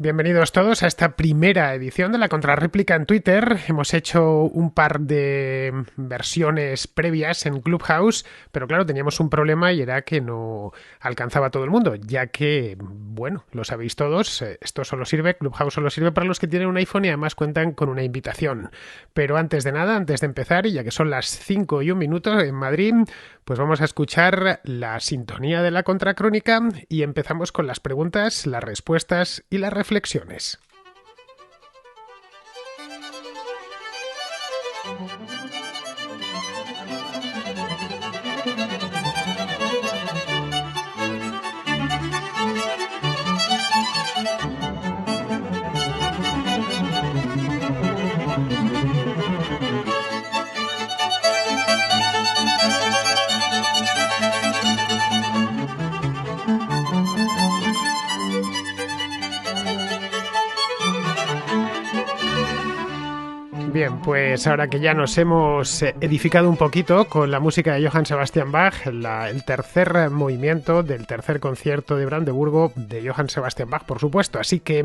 Bienvenidos todos a esta primera edición de la Contrarréplica en Twitter. Hemos hecho un par de versiones previas en Clubhouse, pero claro, teníamos un problema y era que no alcanzaba a todo el mundo, ya que, bueno, lo sabéis todos, esto solo sirve, Clubhouse solo sirve para los que tienen un iPhone y además cuentan con una invitación. Pero antes de nada, antes de empezar, y ya que son las 5 y un minuto en Madrid, pues vamos a escuchar la sintonía de la Contracrónica y empezamos con las preguntas, las respuestas y las reflexiones. Bien, pues ahora que ya nos hemos edificado un poquito con la música de Johann Sebastian Bach, el tercer movimiento del tercer concierto de Brandeburgo de Johann Sebastian Bach, por supuesto. Así que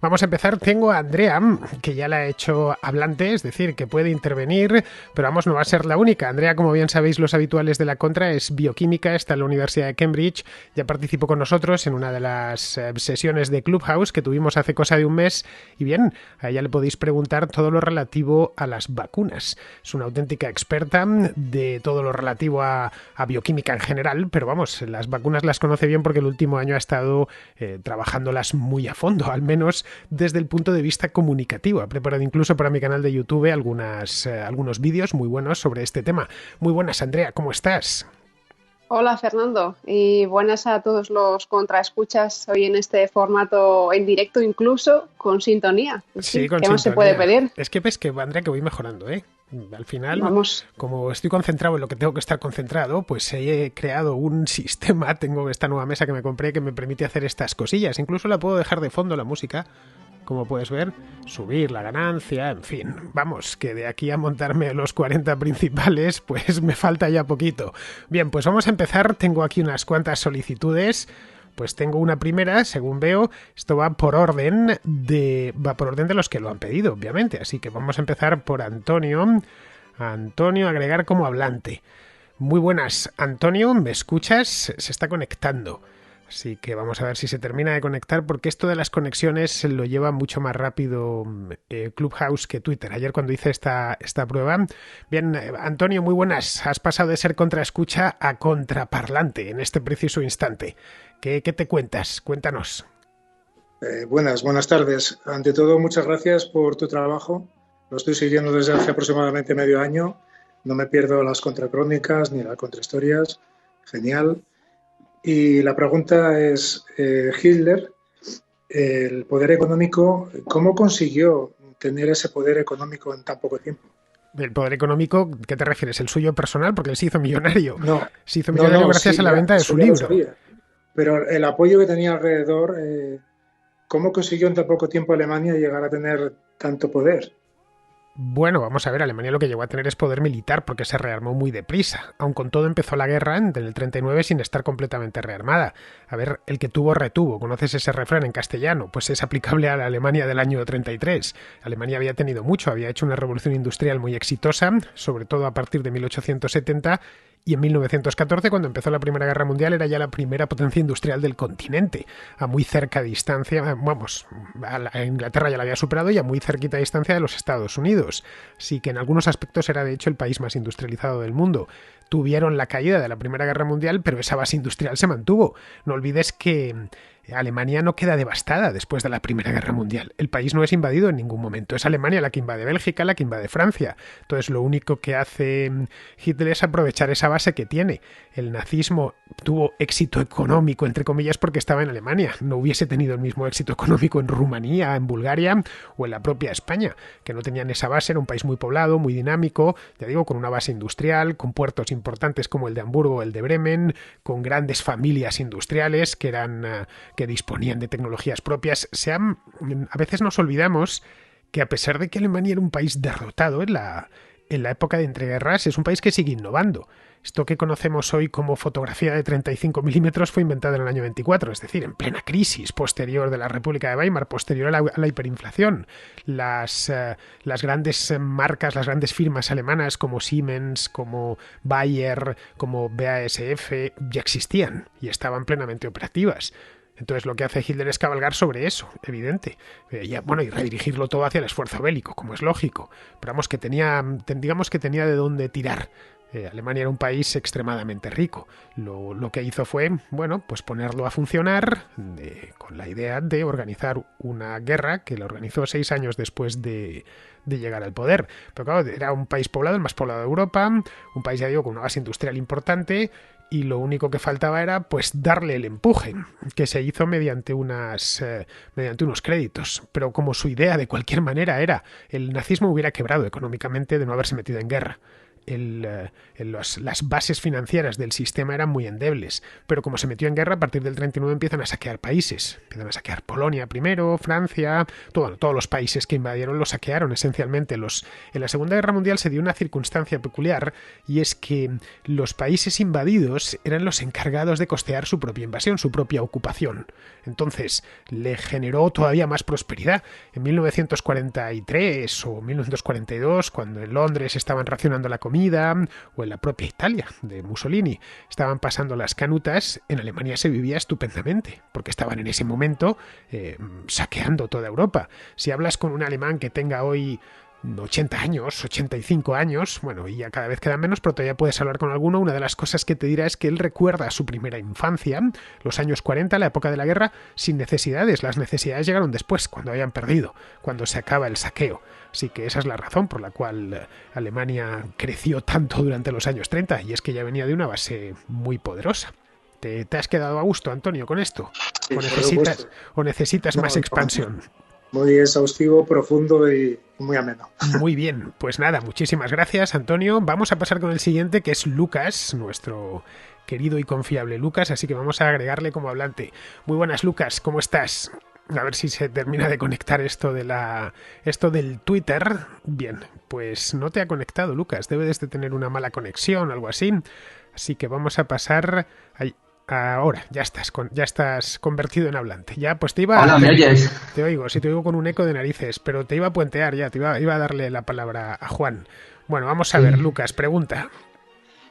vamos a empezar. Tengo a Andrea, que ya la he hecho hablante, es decir, que puede intervenir, pero vamos, no va a ser la única. Andrea, como bien sabéis los habituales de la Contra, es bioquímica, está en la Universidad de Cambridge, ya participó con nosotros en una de las sesiones de Clubhouse que tuvimos hace cosa de un mes, y bien, a ella le podéis preguntar todo lo relativo a las vacunas. Es una auténtica experta de todo lo relativo a bioquímica en general, pero vamos, las vacunas las conoce bien porque el último año ha estado trabajándolas muy a fondo, al menos desde el punto de vista comunicativo. Ha preparado incluso para mi canal de YouTube algunos vídeos muy buenos sobre este tema. Muy buenas, Andrea, ¿cómo estás? Hola Fernando y buenas a todos los contraescuchas hoy en este formato en directo, incluso con sintonía. Sí, con ¿Qué más se sintonía. puede pedir? Es que ves que, Andrea, que voy mejorando, ¿eh? Al final, Vamos. como estoy concentrado en lo que tengo que estar concentrado, pues he creado un sistema, tengo esta nueva mesa que me compré que me permite hacer estas cosillas. Incluso la puedo dejar de fondo la música, como puedes ver, subir la ganancia, en fin. Vamos, que de aquí a montarme los 40 principales, pues me falta ya poquito. Bien, pues vamos a empezar. Tengo aquí unas cuantas solicitudes. Pues tengo una primera, según veo, esto va por orden de los que lo han pedido, obviamente. Así que vamos a empezar por Antonio. Antonio, agregar como hablante. Muy buenas, Antonio, ¿me escuchas? Se está conectando. Así que vamos a ver si se termina de conectar, porque esto de las conexiones lo lleva mucho más rápido Clubhouse que Twitter. Ayer cuando hice esta prueba. Bien, Antonio, muy buenas. Has pasado de ser contraescucha a contraparlante en este preciso instante. ¿Qué te cuentas? Cuéntanos. Buenas tardes. Ante todo, muchas gracias por tu trabajo. Lo estoy siguiendo desde hace aproximadamente medio año. No me pierdo las contracrónicas ni las contrahistorias. Genial. Y la pregunta es, Hitler, el poder económico, ¿cómo consiguió tener ese poder económico en tan poco tiempo? ¿El poder económico, qué te refieres? ¿El suyo personal? Porque él se hizo millonario. No, Se hizo millonario gracias a la venta de su ya lo libro. sabía. Pero el apoyo que tenía alrededor, ¿cómo consiguió en tan poco tiempo Alemania llegar a tener tanto poder? Bueno, vamos a ver, Alemania lo que llegó a tener es poder militar porque se rearmó muy deprisa. Aun con todo empezó la guerra en el 39 sin estar completamente rearmada. A ver, el que tuvo retuvo. ¿Conoces ese refrán en castellano? Pues es aplicable a la Alemania del año 33. Alemania había tenido mucho, había hecho una revolución industrial muy exitosa, sobre todo a partir de 1870, y en 1914, cuando empezó la Primera Guerra Mundial, era ya la primera potencia industrial del continente. A muy cerca distancia, vamos, a Inglaterra ya la había superado y a muy cerquita distancia de los Estados Unidos. Así que en algunos aspectos era de hecho el país más industrializado del mundo. Tuvieron la caída de la Primera Guerra Mundial, pero esa base industrial se mantuvo. No olvides que Alemania no queda devastada después de la Primera Guerra Mundial. El país no es invadido en ningún momento. Es Alemania la que invade Bélgica, la que invade Francia. Entonces lo único que hace Hitler es aprovechar esa base que tiene. El nazismo tuvo éxito económico, entre comillas, porque estaba en Alemania. No hubiese tenido el mismo éxito económico en Rumanía, en Bulgaria o en la propia España, que no tenían esa base. Era un país muy poblado, muy dinámico, ya digo, con una base industrial, con puertos importantes como el de Hamburgo o el de Bremen, con grandes familias industriales que disponían de tecnologías propias. A veces nos olvidamos que a pesar de que Alemania era un país derrotado en en la época de entreguerras es un país que sigue innovando. Esto que conocemos hoy como fotografía de 35 milímetros fue inventado en el año 24, es decir, en plena crisis posterior de la República de Weimar, posterior a la hiperinflación. Las grandes marcas, las grandes firmas alemanas como Siemens, como Bayer, como BASF ya existían y estaban plenamente operativas. Entonces lo que hace Hitler es cabalgar sobre eso, evidente. Y redirigirlo todo hacia el esfuerzo bélico, como es lógico. Pero digamos que tenía de dónde tirar. Alemania era un país extremadamente rico. Lo que hizo fue, pues ponerlo a funcionar con la idea de organizar una guerra que la organizó 6 años después de llegar al poder. Pero claro, era un país poblado, el más poblado de Europa, un país, ya digo, con una base industrial importante, y lo único que faltaba era pues darle el empuje, que se hizo mediante unos créditos. Pero como su idea de cualquier manera era el nazismo hubiera quebrado económicamente de no haberse metido en guerra. Las bases financieras del sistema eran muy endebles, pero como se metió en guerra, a partir del 39 empiezan a saquear países, empiezan a saquear Polonia primero, Francia, todos los países que invadieron los saquearon esencialmente. En la Segunda Guerra Mundial se dio una circunstancia peculiar, y es que los países invadidos eran los encargados de costear su propia invasión, su propia ocupación. Entonces le generó todavía más prosperidad. En 1943 o 1942, cuando en Londres estaban racionando la comida, o en la propia Italia de Mussolini estaban pasando las canutas, en Alemania se vivía estupendamente, porque estaban en ese momento saqueando toda Europa. Si hablas con un alemán que tenga hoy 80 años, 85 años, y ya cada vez quedan menos, pero todavía puedes hablar con alguno, una de las cosas que te dirá es que él recuerda su primera infancia, los años 40, la época de la guerra, sin necesidades. Las necesidades llegaron después, cuando habían perdido, cuando se acaba el saqueo. Así que esa es la razón por la cual Alemania creció tanto durante los años 30, y es que ya venía de una base muy poderosa. ¿Te has quedado a gusto, Antonio, con esto? Sí, ¿O necesitas más expansión? Muy exhaustivo, profundo y muy ameno. Muy bien, pues nada, muchísimas gracias, Antonio. Vamos a pasar con el siguiente, que es Lucas, nuestro querido y confiable Lucas, así que vamos a agregarle como hablante. Muy buenas, Lucas, ¿cómo estás? A ver si se termina de conectar esto del Twitter. Bien, pues no te ha conectado, Lucas. Debes de tener una mala conexión o algo así. Así que vamos a pasar... Ahora, ya estás convertido en hablante. Ya, pues Hola, ¿me oyes? Te oigo, sí, te oigo con un eco de narices, pero te iba a puentear ya, iba a darle la palabra a Juan. Bueno, vamos a ver, Lucas, pregunta.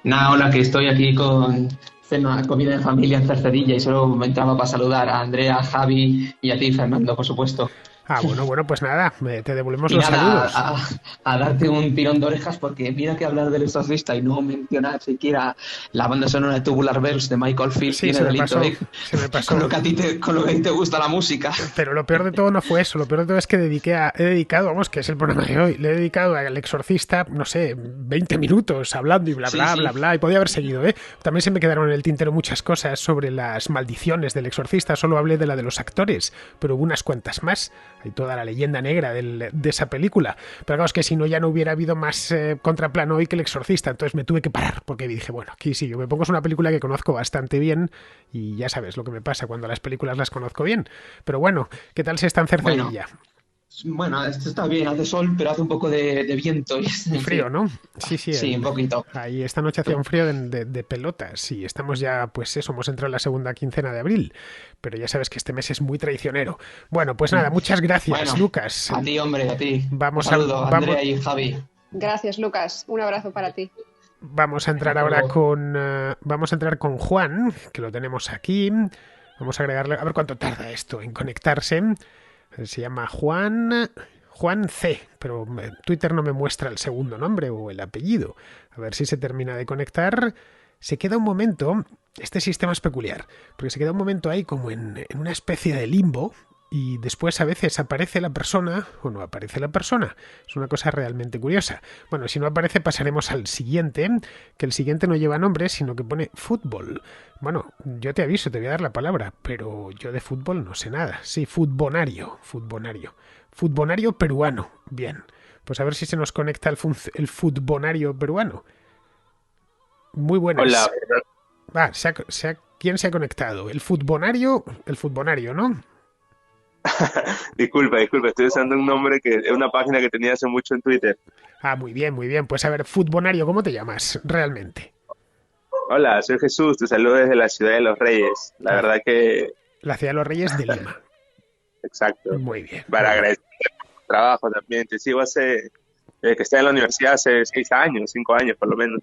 Hola, que estoy aquí con cena, comida de familia en Cercedilla, y solo me entraba para saludar a Andrea, a Javi y a ti, Fernando, por supuesto. Bueno, pues nada, te devolvemos y los saludos. A darte un tirón de orejas, porque mira que hablar del Exorcista y no mencionar siquiera la banda sonora de Tubular Bells de Michael Field tiene delito, se me pasó. Con lo que a ti te gusta la música. Pero lo peor de todo no fue eso, lo peor de todo es que he dedicado, que es el programa de hoy, le he dedicado al Exorcista, no sé, 20 minutos hablando y bla, bla, y podía haber seguido, ¿eh? También se me quedaron en el tintero muchas cosas sobre las maldiciones del Exorcista, solo hablé de la de los actores, pero hubo unas cuantas más. Hay toda la leyenda negra de esa película. Pero claro, es que si no ya no hubiera habido más contraplano hoy que El Exorcista. Entonces me tuve que parar, porque dije, bueno, aquí sí, yo me pongo, es una película que conozco bastante bien, y ya sabes lo que me pasa cuando las películas las conozco bien. Pero bueno, ¿qué tal se está en Cercedilla? Bueno, esto está bien, hace sol, pero hace un poco de viento. Y frío, ¿no? Sí, un poquito. Ahí esta noche hacía un frío de pelotas, y estamos ya, pues eso, hemos entrado en la segunda quincena de abril, pero ya sabes que este mes es muy traicionero. Bueno, pues nada, muchas gracias, Lucas. A ti, hombre, a ti. Un saludo, Andrea y Javi. Gracias, Lucas. Un abrazo para ti. Vamos a entrar ahora con Juan, que lo tenemos aquí. Vamos a agregarle, a ver cuánto tarda esto en conectarse. Se llama Juan C, pero Twitter no me muestra el segundo nombre o el apellido. A ver si se termina de conectar. Se queda un momento, este sistema es peculiar, porque se queda un momento ahí como en una especie de limbo, y después a veces aparece la persona o no aparece la persona. Es una cosa realmente curiosa. Bueno, si no aparece pasaremos al siguiente, que el siguiente no lleva nombre, sino que pone fútbol. Bueno, yo te aviso, te voy a dar la palabra, pero yo de fútbol no sé nada. Sí, futbonario. Futbonario peruano. Bien, pues a ver si se nos conecta el futbonario peruano. Muy buenas. Hola. ¿Quién se ha conectado? El futbonario, ¿no? Disculpa, estoy usando un nombre que es una página que tenía hace mucho en Twitter. Ah, muy bien, muy bien. Pues a ver, futbonario, ¿cómo te llamas realmente? Hola, soy Jesús, te saludo desde la ciudad de Los Reyes. La La, verdad que, la ciudad de los Reyes de Lima. exacto, Muy bien, para muy bien. agradecer tu trabajo también. Te sigo que estoy en la universidad hace 6 años, 5 años por lo menos.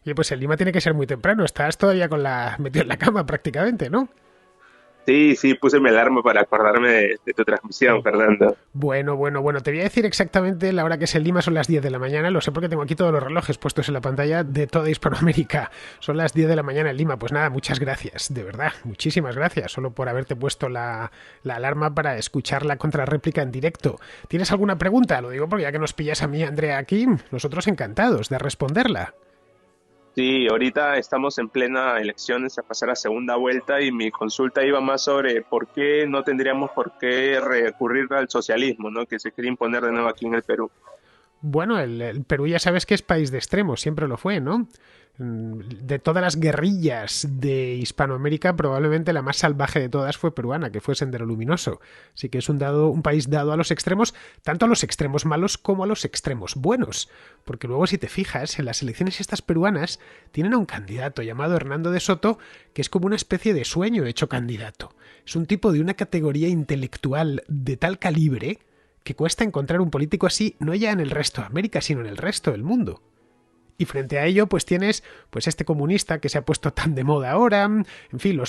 Oye, pues en Lima tiene que ser muy temprano. Estás todavía metido en la cama prácticamente, ¿no? Sí, sí, puse mi alarma para acordarme de tu transmisión, Fernando. Bueno, bueno, bueno, te voy a decir exactamente la hora que es en Lima, son las 10 de la mañana, lo sé porque tengo aquí todos los relojes puestos en la pantalla de toda Hispanoamérica. Son las 10 de la mañana en Lima, pues nada, muchas gracias, de verdad, muchísimas gracias, solo por haberte puesto la alarma para escuchar la contrarréplica en directo. ¿Tienes alguna pregunta? Lo digo porque ya que nos pillas a mí, Andrea, aquí, nosotros encantados de responderla. Sí, ahorita estamos en plena elecciones a pasar a segunda vuelta y mi consulta iba más sobre por qué no tendríamos por qué recurrir al socialismo, ¿no? Que se quiere imponer de nuevo aquí en el Perú. Bueno, el Perú ya sabes que es país de extremos, siempre lo fue, ¿no? De todas las guerrillas de Hispanoamérica, probablemente la más salvaje de todas fue peruana, que fue Sendero Luminoso. Así que es un país dado a los extremos, tanto a los extremos malos como a los extremos buenos. Porque luego, si te fijas, en las elecciones estas peruanas tienen a un candidato llamado Hernando de Soto, que es como una especie de sueño hecho candidato. Es un tipo de una categoría intelectual de tal calibre que cuesta encontrar un político así no ya en el resto de América, sino en el resto del mundo. Y frente a ello, pues tienes pues este comunista que se ha puesto tan de moda ahora, en fin,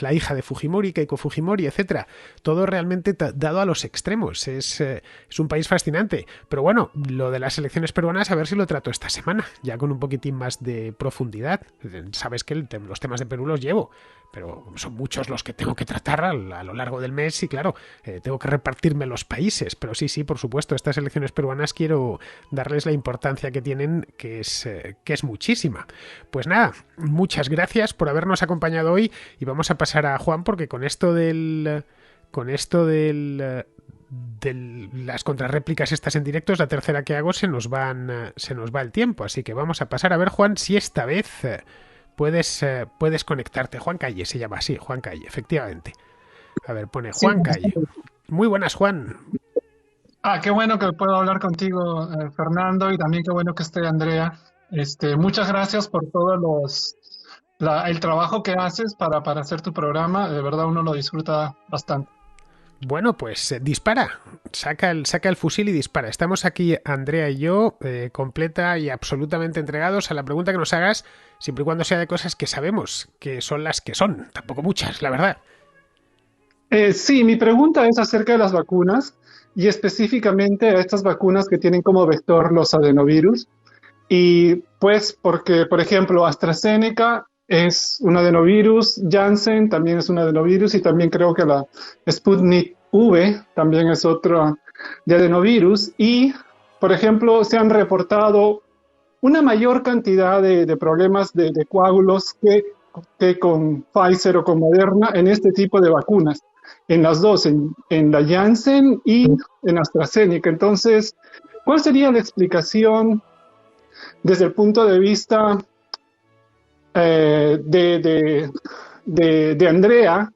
la hija de Fujimori, Keiko Fujimori, etcétera. Todo realmente dado a los extremos. Es un país fascinante. Pero bueno, lo de las elecciones peruanas, a ver si lo trato esta semana, ya con un poquitín más de profundidad. Sabes que los temas de Perú los llevo, pero son muchos los que tengo que tratar a lo largo del mes y claro, tengo que repartirme los países. Pero sí, sí, por supuesto, estas elecciones peruanas quiero darles la importancia que tienen, que es muchísima. Pues nada, muchas gracias por habernos acompañado hoy y vamos a pasar a Juan porque con esto de las contrarréplicas estas en directo es la tercera que hago, se nos va el tiempo, así que vamos a pasar a ver, Juan, si esta vez puedes conectarte. Juan Calle se llama así, Juan Calle, efectivamente. A ver, pone Sí, Juan Calle. Muy buenas, Juan. qué bueno que puedo hablar contigo, Fernando, y también qué bueno que esté Andrea. Muchas gracias por el trabajo que haces para hacer tu programa. De verdad, uno lo disfruta bastante. Bueno, pues dispara, saca el fusil y dispara. Estamos aquí, Andrea y yo, completa y absolutamente entregados a la pregunta que nos hagas, siempre y cuando sea de cosas que sabemos, que son las que son, tampoco muchas, la verdad. Sí, mi pregunta es acerca de las vacunas y específicamente a estas vacunas que tienen como vector los adenovirus. Y pues porque, por ejemplo, AstraZeneca es un adenovirus, Janssen también es un adenovirus y también creo que la Sputnik V también es otro de adenovirus. Y, por ejemplo, se han reportado una mayor cantidad de problemas de coágulos que con Pfizer o con Moderna en este tipo de vacunas, en las dos, en la Janssen y en AstraZeneca. Entonces, ¿cuál sería la explicación desde el punto de vista de Andrea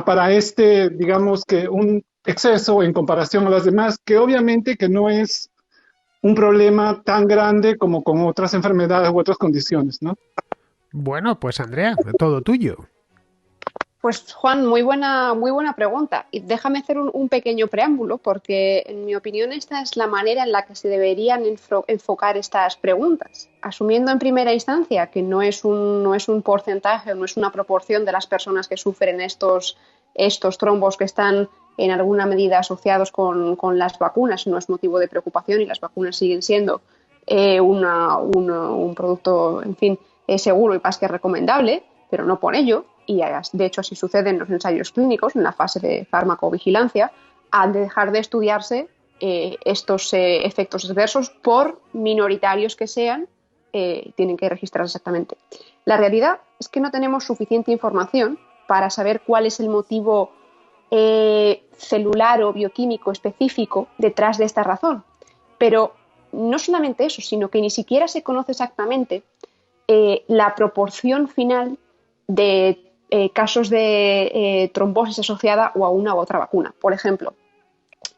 para digamos que un exceso en comparación a las demás, que obviamente que no es un problema tan grande como con otras enfermedades u otras condiciones, ¿no? Bueno, pues Andrea, todo tuyo. Pues Juan, muy buena pregunta. Y déjame hacer un pequeño preámbulo, porque en mi opinión esta es la manera en la que se deberían enfocar estas preguntas, asumiendo en primera instancia que no es un porcentaje o no es una proporción de las personas que sufren estos trombos que están en alguna medida asociados con las vacunas, no es motivo de preocupación y las vacunas siguen siendo un producto, en fin, seguro y más que recomendable, pero no por ello. Y de hecho así sucede en los ensayos clínicos, en la fase de farmacovigilancia, al dejar de estudiarse estos efectos adversos, por minoritarios que sean, tienen que registrarse exactamente. La realidad es que no tenemos suficiente información para saber cuál es el motivo celular o bioquímico específico detrás de esta razón. Pero no solamente eso, sino que ni siquiera se conoce exactamente la proporción final de casos de trombosis asociada o a una u otra vacuna. Por ejemplo,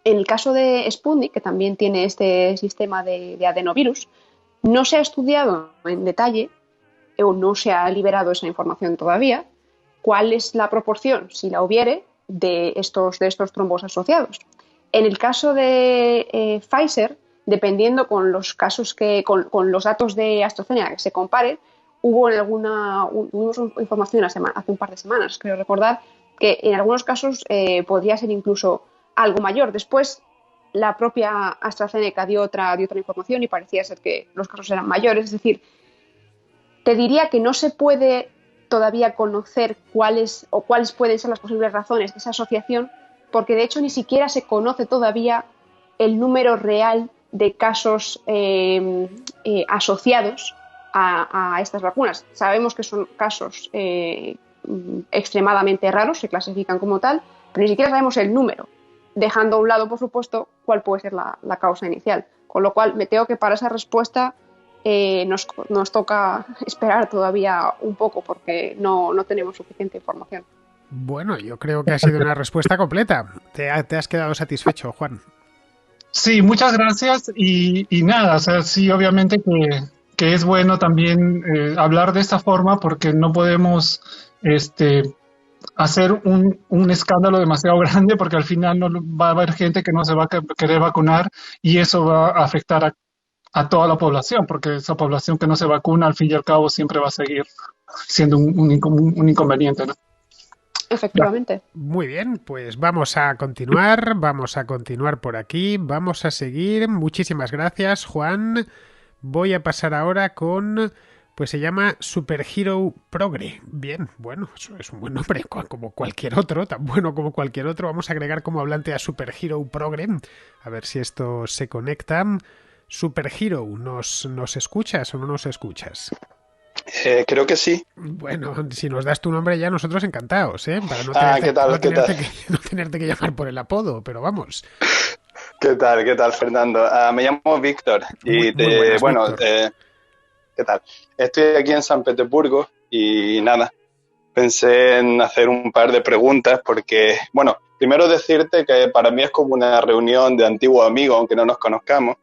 en el caso de Sputnik, que también tiene este sistema de adenovirus, no se ha estudiado en detalle o no se ha liberado esa información todavía cuál es la proporción, si la hubiere, de estos trombos asociados. En el caso de Pfizer, dependiendo con los casos con los datos de AstraZeneca que se comparen, hubo información hace un par de semanas, creo recordar, que en algunos casos podría ser incluso algo mayor. Después, la propia AstraZeneca dio otra información y parecía ser que los casos eran mayores. Es decir, te diría que no se puede todavía conocer cuáles pueden ser las posibles razones de esa asociación, porque de hecho ni siquiera se conoce todavía el número real de casos asociados a estas vacunas. Sabemos que son casos extremadamente raros, se clasifican como tal, pero ni siquiera sabemos el número, dejando a un lado, por supuesto, cuál puede ser la causa inicial. Con lo cual, me temo que para esa respuesta nos toca esperar todavía un poco porque no tenemos suficiente información. Bueno, yo creo que ha sido una respuesta completa. ¿Te has quedado satisfecho, Juan? Sí, muchas gracias y nada, o sea, sí, obviamente que es bueno también hablar de esta forma porque no podemos hacer un escándalo demasiado grande porque al final no va a haber gente que no se va a querer vacunar y eso va a afectar a toda la población, porque esa población que no se vacuna al fin y al cabo siempre va a seguir siendo un inconveniente, ¿no? Efectivamente. Muy bien, pues vamos a continuar por aquí, vamos a seguir. Muchísimas gracias, Juan. Voy a pasar ahora con, pues se llama Superhero Progre. Bien, bueno, eso es un buen nombre, como cualquier otro, tan bueno como cualquier otro. Vamos a agregar como hablante a Superhero Progre, a ver si esto se conecta. Superhero, ¿nos escuchas o no nos escuchas? Creo que sí. Bueno, si nos das tu nombre ya nosotros encantados, ¿eh? Para no tenerte que llamar por el apodo, pero vamos. ¿Qué tal, Fernando? Me llamo Víctor y Víctor. ¿Qué tal? Estoy aquí en San Petersburgo y nada, pensé en hacer un par de preguntas porque, bueno, primero decirte que para mí es como una reunión de antiguos amigos, aunque no nos conozcamos,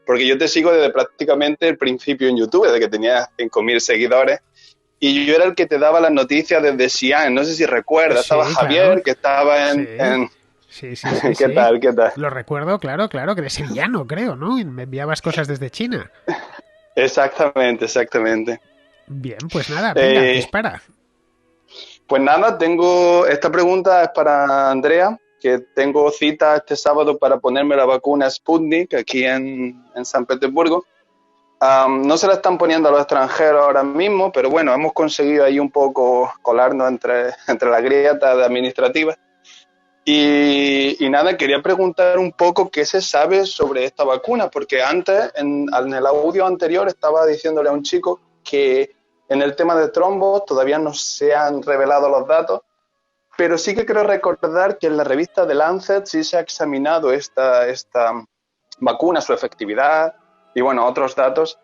porque yo te sigo desde prácticamente el principio en YouTube, desde que tenía 5.000 seguidores, y yo era el que te daba las noticias desde Xi'an, no sé si recuerdas, Sí, estaba Javier, claro. que estaba Sí. ¿Qué tal? Lo recuerdo, claro, que eres sevillano, creo, ¿no? Y me enviabas cosas desde China. Exactamente. Bien, pues nada, venga, dispara. Pues nada, esta pregunta es para Andrea, que tengo cita este sábado para ponerme la vacuna Sputnik aquí en San Petersburgo. No se la están poniendo a los extranjeros ahora mismo, pero bueno, hemos conseguido ahí un poco colarnos entre las grietas administrativas. Y nada, quería preguntar un poco qué se sabe sobre esta vacuna, porque antes, en el audio anterior, estaba diciéndole a un chico que en el tema de trombos todavía no se han revelado los datos, pero sí que creo recordar que en la revista The Lancet sí se ha examinado esta vacuna, su efectividad y bueno, otros datos.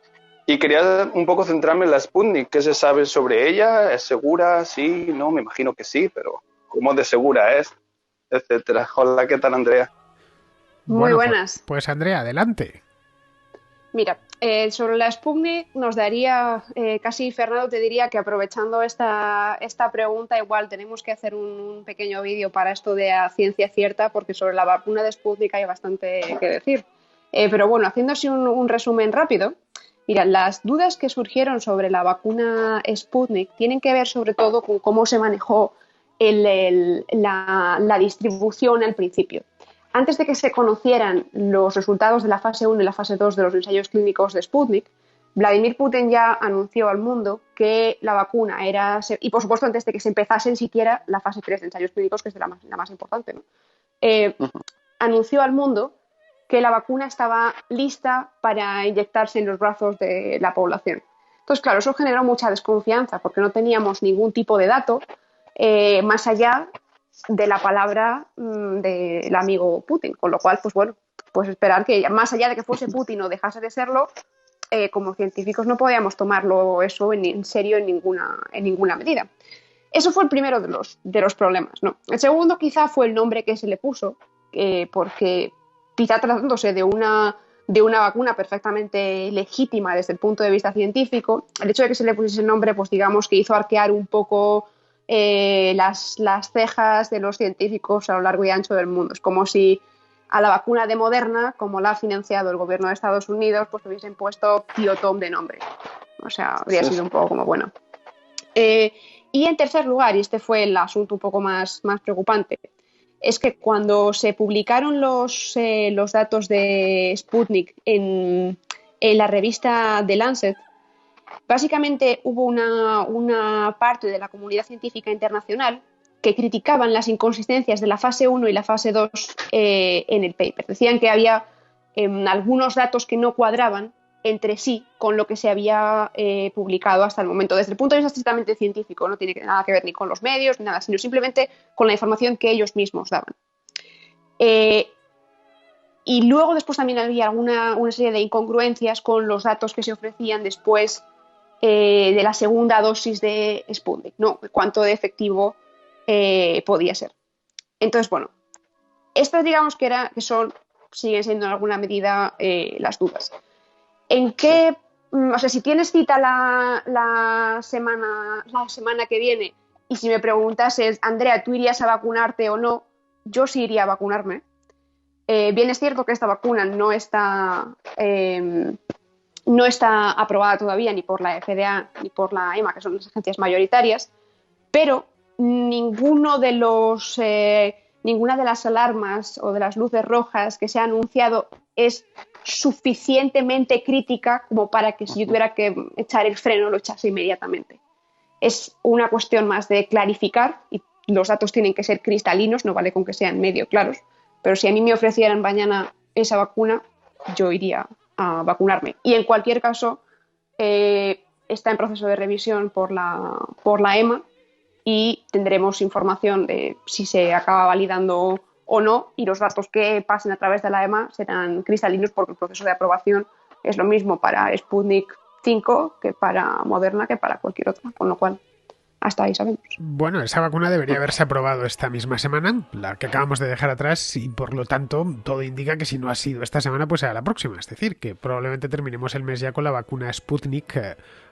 Y quería un poco centrarme en la Sputnik. ¿Qué se sabe sobre ella? ¿Es segura? Sí, no, me imagino que sí, pero ¿cómo de segura es? Etcétera. Hola, ¿qué tal, Andrea? Muy buenas. Pues Andrea, adelante. Mira, sobre la Sputnik nos daría, casi Fernando te diría que aprovechando esta pregunta igual tenemos que hacer un pequeño vídeo para esto de a ciencia cierta porque sobre la vacuna de Sputnik hay bastante que decir. Pero bueno, haciendo así un resumen rápido, mira, las dudas que surgieron sobre la vacuna Sputnik tienen que ver sobre todo con cómo se manejó la distribución al principio. Antes de que se conocieran los resultados de la fase 1 y la fase 2 de los ensayos clínicos de Sputnik, Vladimir Putin ya anunció al mundo que la vacuna era, y por supuesto antes de que se empezase siquiera la fase 3 de ensayos clínicos, que es la más importante, ¿no? Anunció al mundo que la vacuna estaba lista para inyectarse en los brazos de la población. Entonces, claro, eso generó mucha desconfianza porque no teníamos ningún tipo de dato más allá de la palabra del amigo Putin, con lo cual, pues bueno, pues esperar que más allá de que fuese Putin o dejase de serlo, como científicos no podíamos tomarlo eso en serio en ninguna medida. Eso fue el primero de los problemas, ¿no? El segundo quizá fue el nombre que se le puso, porque quizá tratándose de una vacuna perfectamente legítima desde el punto de vista científico, el hecho de que se le pusiese el nombre, pues digamos que hizo arquear un poco las cejas de los científicos a lo largo y ancho del mundo. Es como si a la vacuna de Moderna, como la ha financiado el gobierno de Estados Unidos, pues hubiesen puesto Tío Tom de nombre. O sea, habría sido un poco como bueno. Y en tercer lugar, y este fue el asunto un poco más preocupante, es que cuando se publicaron los datos de Sputnik en la revista The Lancet, básicamente hubo una parte de la comunidad científica internacional que criticaban las inconsistencias de la fase 1 y la fase 2 en el paper. Decían que había algunos datos que no cuadraban entre sí con lo que se había publicado hasta el momento, desde el punto de vista estrictamente científico. No tiene nada que ver ni con los medios ni nada, sino simplemente con la información que ellos mismos daban. Y luego después también había una serie de incongruencias con los datos que se ofrecían después de la segunda dosis de Sputnik, ¿no? Cuánto de efectivo podía ser. Entonces, bueno, estas digamos que siguen siendo en alguna medida las dudas. ¿En qué? O sea, si tienes cita la semana que viene y si me preguntases, Andrea, ¿tú irías a vacunarte o no? Yo sí iría a vacunarme. Bien es cierto que esta vacuna no está aprobada todavía ni por la FDA ni por la EMA, que son las agencias mayoritarias, pero ninguna de las alarmas o de las luces rojas que se ha anunciado es suficientemente crítica como para que si yo tuviera que echar el freno lo echase inmediatamente. Es una cuestión más de clarificar y los datos tienen que ser cristalinos, no vale con que sean medio claros, pero si a mí me ofrecieran mañana esa vacuna, yo iría a vacunarme. Y en cualquier caso, está en proceso de revisión por la EMA y tendremos información de si se acaba validando o no, y los datos que pasen a través de la EMA serán cristalinos porque el proceso de aprobación es lo mismo para Sputnik 5 que para Moderna que para cualquier otra, con lo cual hasta ahí sabemos. Bueno, esa vacuna debería haberse aprobado esta misma semana, la que acabamos de dejar atrás, y por lo tanto todo indica que si no ha sido esta semana, pues será la próxima. Es decir, que probablemente terminemos el mes ya con la vacuna Sputnik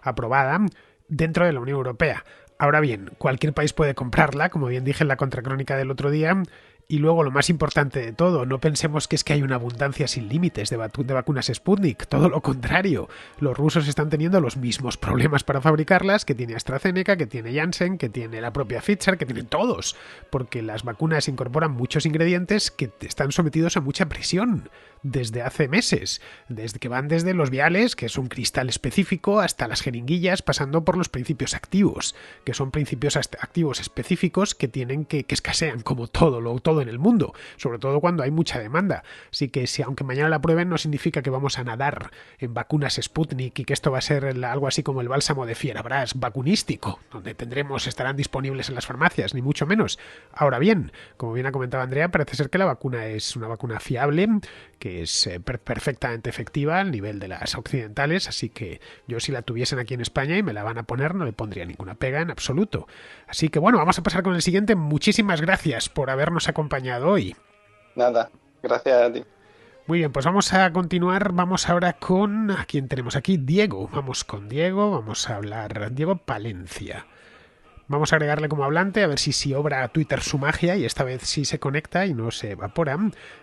aprobada dentro de la Unión Europea. Ahora bien, cualquier país puede comprarla, como bien dije en la contracrónica del otro día. Y luego, lo más importante de todo, no pensemos que es que hay una abundancia sin límites de vacunas Sputnik, todo lo contrario. Los rusos están teniendo los mismos problemas para fabricarlas que tiene AstraZeneca, que tiene Janssen, que tiene la propia Pfizer, que tienen todos, porque las vacunas incorporan muchos ingredientes que están sometidos a mucha presión desde hace meses, desde que van desde los viales, que es un cristal específico, hasta las jeringuillas, pasando por los principios activos, que son principios activos específicos que tienen que escasean, como todo en el mundo, sobre todo cuando hay mucha demanda. Así que si aunque mañana la prueben, no significa que vamos a nadar en vacunas Sputnik y que esto va a ser algo así como el bálsamo de Fierabras vacunístico, donde estarán disponibles en las farmacias, ni mucho menos. Ahora bien, como bien ha comentado Andrea, parece ser que la vacuna es una vacuna fiable, que es perfectamente efectiva al nivel de las occidentales, así que yo si la tuviesen aquí en España y me la van a poner, no le pondría ninguna pega en absoluto. Así que bueno, vamos a pasar con el siguiente. Muchísimas gracias por habernos acompañado hoy. Nada, gracias a ti. Muy bien, pues vamos a continuar. Vamos ahora con... ¿A quién tenemos aquí? Diego. Vamos con Diego. Vamos a hablar... Diego Palencia. Vamos a agregarle como hablante, a ver si obra Twitter su magia y esta vez sí se conecta y no se evapora.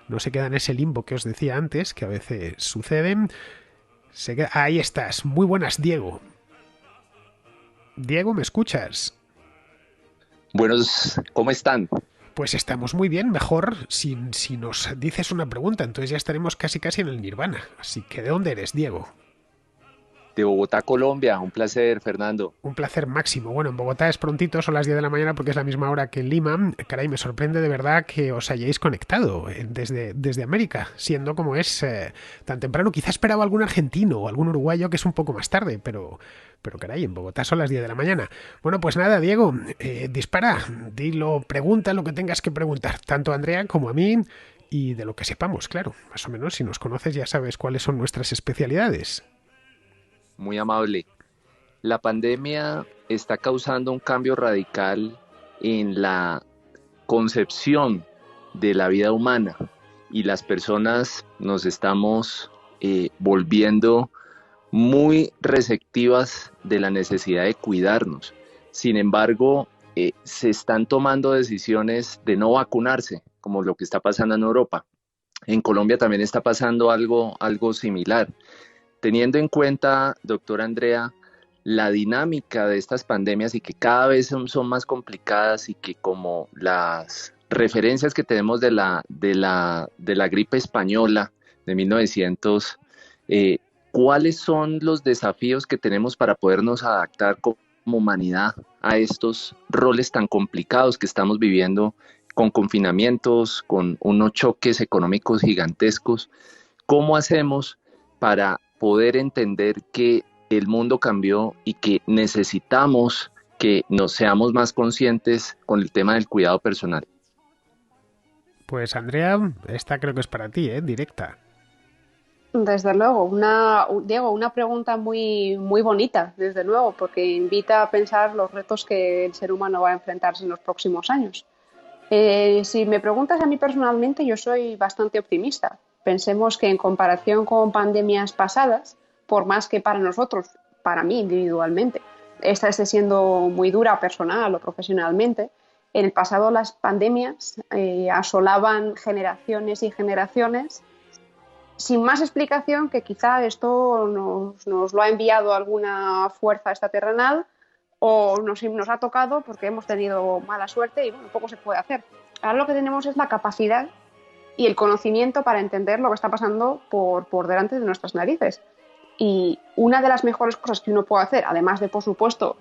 No se queda en ese limbo que os decía antes, que a veces sucede. Ahí estás. Muy buenas, Diego. Diego, ¿me escuchas? Buenos, ¿cómo están? Pues estamos muy bien, mejor si nos dices una pregunta, entonces ya estaremos casi en el nirvana. Así que, ¿de dónde eres, Diego? De Bogotá, Colombia. Un placer, Fernando. Un placer máximo. Bueno, en Bogotá es prontito, son las 10 de la mañana porque es la misma hora que en Lima. Caray, me sorprende de verdad que os hayáis conectado desde América, siendo como es tan temprano. Quizá esperaba algún argentino o algún uruguayo que es un poco más tarde, pero caray, en Bogotá son las 10 de la mañana. Bueno, pues nada, Diego, dispara, pregunta lo que tengas que preguntar, tanto a Andrea como a mí, y de lo que sepamos, claro. Más o menos, si nos conoces ya sabes cuáles son nuestras especialidades. Muy amable. La pandemia está causando un cambio radical en la concepción de la vida humana y las personas nos estamos volviendo muy receptivas de la necesidad de cuidarnos. Sin embargo, se están tomando decisiones de no vacunarse, como lo que está pasando en Europa. En Colombia también está pasando algo similar. Teniendo en cuenta, doctora Andrea, la dinámica de estas pandemias y que cada vez son más complicadas y que como las referencias que tenemos de la gripe española de 1900, ¿cuáles son los desafíos que tenemos para podernos adaptar como humanidad a estos roles tan complicados que estamos viviendo con confinamientos, con unos choques económicos gigantescos? ¿Cómo hacemos para poder entender que el mundo cambió y que necesitamos que nos seamos más conscientes con el tema del cuidado personal? Pues Andrea, esta creo que es para ti, directa. Desde luego, Diego, una pregunta muy, muy bonita, desde luego, porque invita a pensar los retos que el ser humano va a enfrentarse en los próximos años. Si me preguntas a mí personalmente, yo soy bastante optimista. Pensemos que en comparación con pandemias pasadas, por más que para nosotros, para mí individualmente, esta esté siendo muy dura personal o profesionalmente, en el pasado las pandemias asolaban generaciones y generaciones sin más explicación que quizá esto nos lo ha enviado alguna fuerza extraterrenal o nos ha tocado porque hemos tenido mala suerte y bueno, poco se puede hacer. Ahora lo que tenemos es la capacidad y el conocimiento para entender lo que está pasando por delante de nuestras narices. Y una de las mejores cosas que uno puede hacer, además de, por supuesto,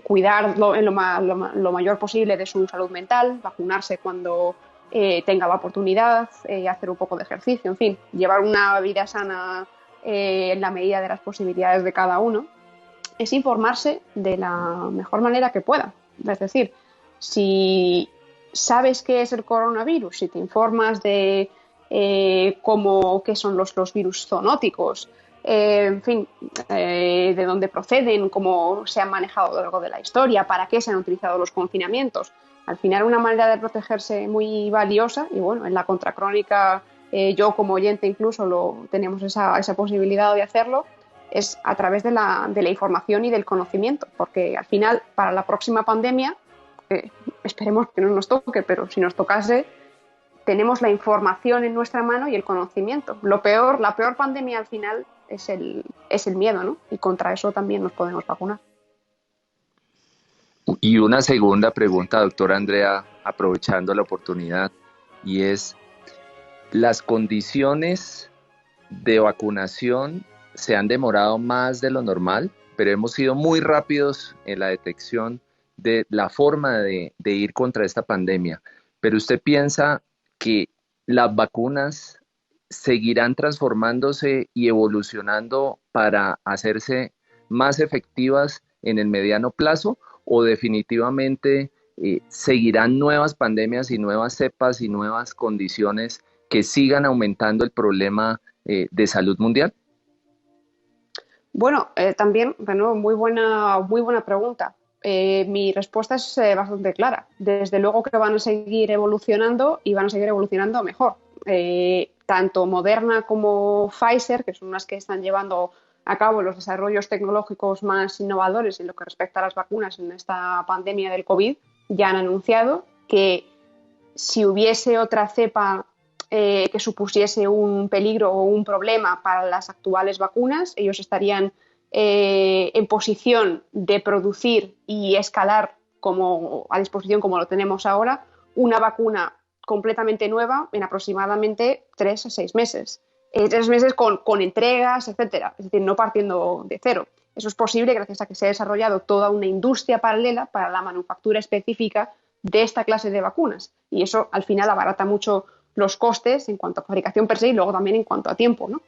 cuidar en lo mayor posible de su salud mental, vacunarse cuando tenga la oportunidad, hacer un poco de ejercicio, en fin, llevar una vida sana en la medida de las posibilidades de cada uno, es informarse de la mejor manera que pueda. Es decir, si sabes qué es el coronavirus, si te informas de qué son los virus zoonóticos, en fin, de dónde proceden, cómo se han manejado a lo largo de la historia, para qué se han utilizado los confinamientos. Al final, una manera de protegerse muy valiosa, y bueno, en la contracrónica, yo como oyente incluso tenemos esa posibilidad de hacerlo, es a través de la información y del conocimiento, porque al final, para la próxima pandemia, esperemos que no nos toque, pero si nos tocase, tenemos la información en nuestra mano y el conocimiento. La peor pandemia al final es el miedo, ¿no? Y contra eso también nos podemos vacunar. Y una segunda pregunta, doctora Andrea, aprovechando la oportunidad, y es, ¿las condiciones de vacunación se han demorado más de lo normal? Pero hemos sido muy rápidos en la detección de la forma de ir contra esta pandemia. Pero ¿usted piensa que las vacunas seguirán transformándose y evolucionando para hacerse más efectivas en el mediano plazo? ¿O definitivamente seguirán nuevas pandemias y nuevas cepas y nuevas condiciones que sigan aumentando el problema de salud mundial? Bueno, también, de nuevo, muy buena pregunta. Mi respuesta es bastante clara. Desde luego que van a seguir evolucionando y van a seguir evolucionando mejor. Tanto Moderna como Pfizer, que son las que están llevando a cabo los desarrollos tecnológicos más innovadores en lo que respecta a las vacunas en esta pandemia del COVID, ya han anunciado que si hubiese otra cepa que supusiese un peligro o un problema para las actuales vacunas, ellos estarían en posición de producir y escalar a disposición como lo tenemos ahora, una vacuna completamente nueva en aproximadamente 3 a 6 meses. 3 meses con entregas, etcétera, es decir, no partiendo de cero. Eso es posible gracias a que se ha desarrollado toda una industria paralela para la manufactura específica de esta clase de vacunas y eso al final abarata mucho los costes en cuanto a fabricación per se y luego también en cuanto a tiempo, ¿no?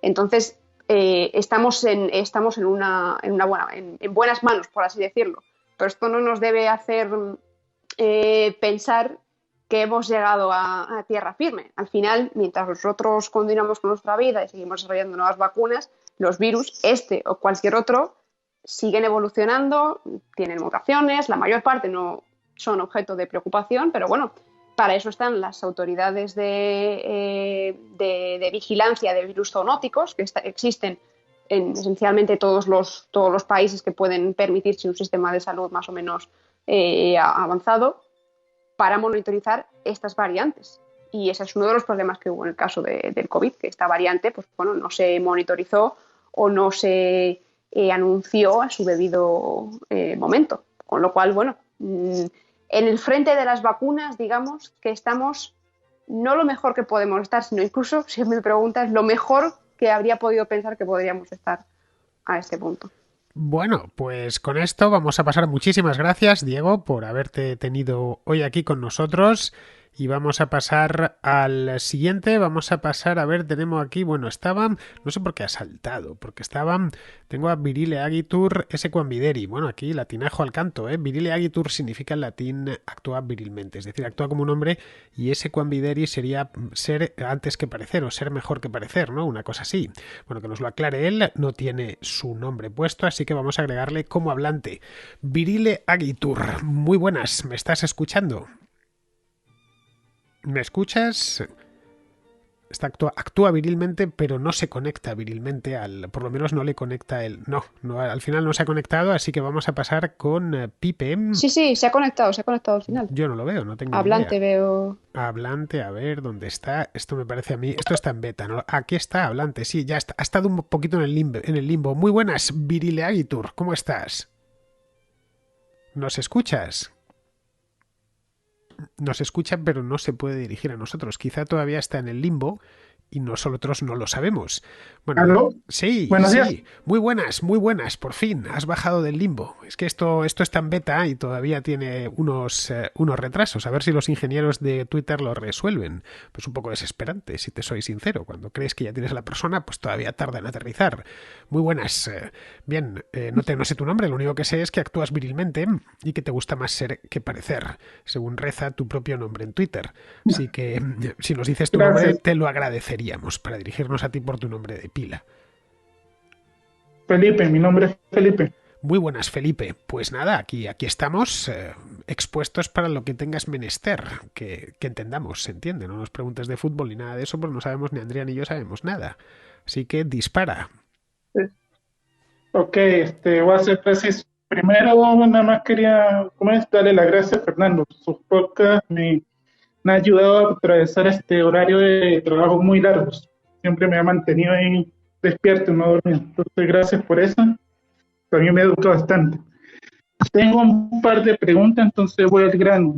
Entonces, estamos en buenas manos, por así decirlo, pero esto no nos debe hacer pensar que hemos llegado a tierra firme. Al final, mientras nosotros continuamos con nuestra vida y seguimos desarrollando nuevas vacunas, los virus, este o cualquier otro, siguen evolucionando, tienen mutaciones, la mayor parte no son objeto de preocupación, pero bueno, para eso están las autoridades de vigilancia de virus zoonóticos que existen en esencialmente todos los países que pueden permitirse un sistema de salud más o menos avanzado para monitorizar estas variantes. Y ese es uno de los problemas que hubo en el caso del COVID, que esta variante pues, bueno, no se monitorizó o no se anunció a su debido momento. Con lo cual, bueno, en el frente de las vacunas, digamos que estamos no lo mejor que podemos estar, sino incluso, si me preguntas, lo mejor que habría podido pensar que podríamos estar a este punto. Bueno, pues con esto vamos a pasar. Muchísimas gracias, Diego, por haberte tenido hoy aquí con nosotros. Y vamos a pasar al siguiente. Vamos a pasar, a ver, tenemos aquí, bueno, estaban, no sé por qué ha saltado, porque estaban, tengo a Virile Agitur Sequamvideri. Bueno, aquí latinajo al canto, ¿eh? Virile Agitur significa en latín actúa virilmente, es decir, actúa como un hombre, y Sequamvideri sería ser antes que parecer, o ser mejor que parecer, ¿no? Una cosa así. Bueno, que nos lo aclare él, no tiene su nombre puesto, así que vamos a agregarle como hablante. Virile Agitur, muy buenas, ¿me estás escuchando? ¿Me escuchas? Actúa virilmente, pero no se conecta virilmente por lo menos no le conecta él. No, al final no se ha conectado, así que vamos a pasar con Pipe. Sí, se ha conectado al final. Yo no lo veo, no tengo Hablante idea. veo. Hablante, a ver, ¿dónde está? Esto me parece a mí, esto está en beta, ¿no? Aquí está, Hablante, sí, ya está, ha estado un poquito en el limbo. Muy buenas, Virile Agitur, ¿cómo estás? ¿Nos escuchas? Nos escucha, pero no se puede dirigir a nosotros. Quizá todavía está en el limbo y nosotros no lo sabemos. Bueno, ¿aló? Sí, Buenos días. muy buenas, por fin, has bajado del limbo. Es que esto está en beta y todavía tiene unos retrasos. A ver si los ingenieros de Twitter lo resuelven. Pues un poco desesperante, si te soy sincero. Cuando crees que ya tienes a la persona, pues todavía tarda en aterrizar. Muy buenas. Bien, no sé tu nombre, lo único que sé es que actúas virilmente y que te gusta más ser que parecer, según reza tu propio nombre en Twitter. Así que si nos dices tu nombre, te lo agradeceríamos para dirigirnos a ti por tu nombre de pila. Felipe, mi nombre es Felipe. Muy buenas, Felipe. Pues nada, aquí estamos expuestos para lo que tengas menester, que entendamos, se entiende. No nos preguntes de fútbol ni nada de eso, porque no sabemos, ni Andrea ni yo sabemos nada. Así que dispara. Ok, voy a ser preciso. Primero, nada más quería darle las gracias a Fernando. Sus podcasts me ha ayudado a atravesar este horario de trabajo muy largos. Siempre me ha mantenido ahí despierto, no dormido. Entonces, gracias por eso. También me educa bastante. Tengo un par de preguntas, entonces voy al grano.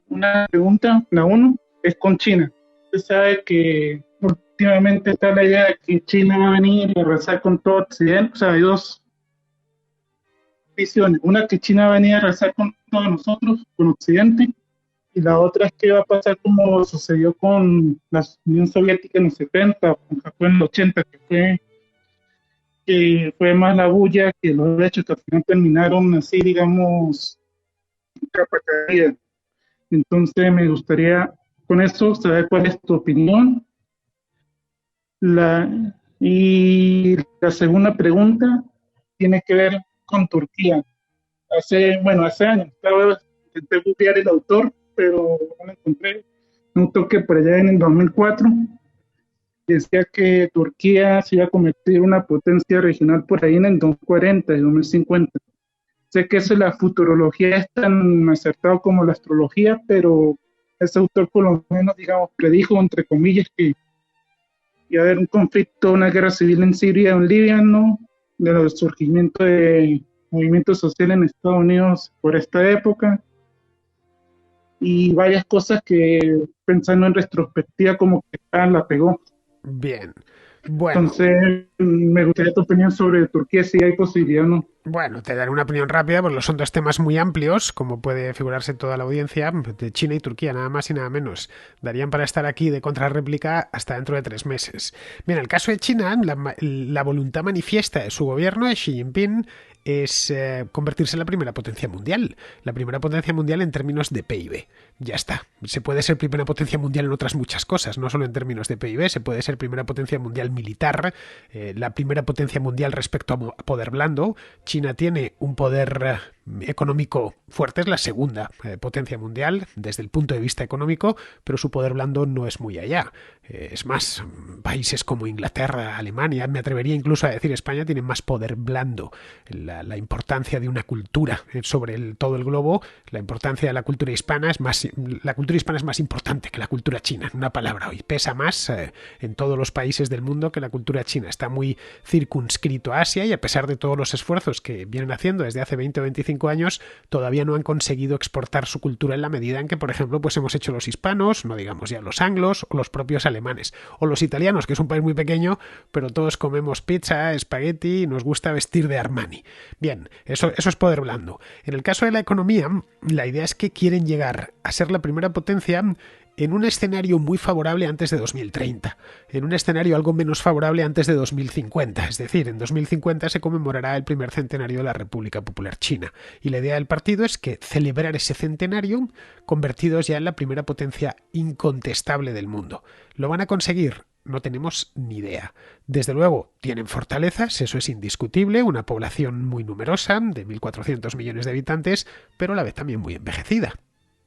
Una pregunta, la uno, es con China. Usted sabe que últimamente está la idea de que China va a venir y arrasar con todo Occidente. O sea, hay dos visiones. Una, que China va a venir a arrasar con todos nosotros, con Occidente. Y la otra es que va a pasar como sucedió con la Unión Soviética en los 70, con Japón en los 80, que fue más la bulla que los hechos, que al final terminaron así, digamos, capa caída. Entonces me gustaría con eso saber cuál es tu opinión. Y la segunda pregunta tiene que ver con Turquía. Hace años, intenté copiar el autor, pero no lo encontré. Un toque por allá en el 2004 decía que Turquía se iba a convertir en una potencia regional por ahí en el 2040 y 2050. Sé que eso, la futurología es tan acertado como la astrología, pero ese autor por lo menos, digamos, predijo, entre comillas, que iba a haber un conflicto, una guerra civil en Siria o en Libia, ¿no? Del surgimiento de movimientos sociales en Estados Unidos por esta época, y varias cosas que, pensando en retrospectiva, como que la pegó. Bien, bueno. Entonces, me gustaría tu opinión sobre Turquía, si hay posibilidad o no. Bueno, te daré una opinión rápida, porque son dos temas muy amplios, como puede figurarse toda la audiencia, de China y Turquía, nada más y nada menos. Darían para estar aquí de contrarréplica hasta dentro de 3 meses. Bien, en el caso de China, la voluntad manifiesta de su gobierno, de Xi Jinping, es convertirse en la primera potencia mundial. La primera potencia mundial en términos de PIB. Ya está. Se puede ser primera potencia mundial en otras muchas cosas, no solo en términos de PIB, se puede ser primera potencia mundial militar, la primera potencia mundial respecto a poder blando. China tiene un poder económico fuerte, es la segunda potencia mundial desde el punto de vista económico, pero su poder blando no es muy allá. Es más, países como Inglaterra, Alemania, me atrevería incluso a decir España, tienen más poder blando. La importancia de una cultura sobre todo el globo, la importancia de la cultura hispana la cultura hispana es más importante que la cultura china, en una palabra, hoy pesa más en todos los países del mundo que la cultura china. Está muy circunscrito a Asia y a pesar de todos los esfuerzos que vienen haciendo desde hace 20 o 25 años, todavía no han conseguido exportar su cultura en la medida en que, por ejemplo, pues hemos hecho los hispanos, no digamos ya los anglos o los propios alemanes, o los italianos, que es un país muy pequeño, pero todos comemos pizza, espagueti y nos gusta vestir de Armani. Bien, eso es poder blando. En el caso de la economía, la idea es que quieren llegar a ser la primera potencia en un escenario muy favorable antes de 2030, en un escenario algo menos favorable antes de 2050, es decir, en 2050 se conmemorará el primer centenario de la República Popular China, y la idea del partido es que celebrar ese centenario convertidos ya en la primera potencia incontestable del mundo. ¿Lo van a conseguir? No tenemos ni idea. Desde luego, tienen fortalezas, eso es indiscutible, una población muy numerosa, de 1.400 millones de habitantes, pero a la vez también muy envejecida.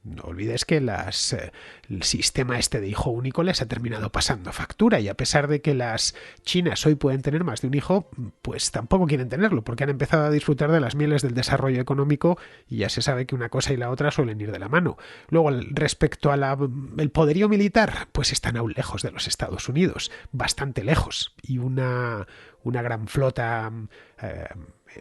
No olvides que el sistema de hijo único les ha terminado pasando factura y a pesar de que las chinas hoy pueden tener más de un hijo, pues tampoco quieren tenerlo porque han empezado a disfrutar de las mieles del desarrollo económico y ya se sabe que una cosa y la otra suelen ir de la mano. Luego, respecto el poderío militar, pues están aún lejos de los Estados Unidos, bastante lejos, y una gran flota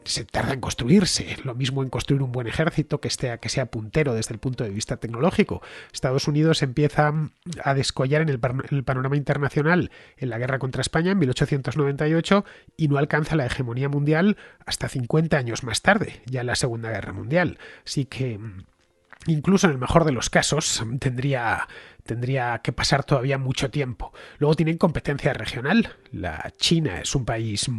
se tarda en construirse, lo mismo en construir un buen ejército que sea puntero desde el punto de vista tecnológico. Estados Unidos empieza a descollar en el panorama internacional en la guerra contra España en 1898 y no alcanza la hegemonía mundial hasta 50 años más tarde, ya en la Segunda Guerra Mundial. Así que incluso en el mejor de los casos tendría que pasar todavía mucho tiempo. Luego tienen competencia regional. La China es un país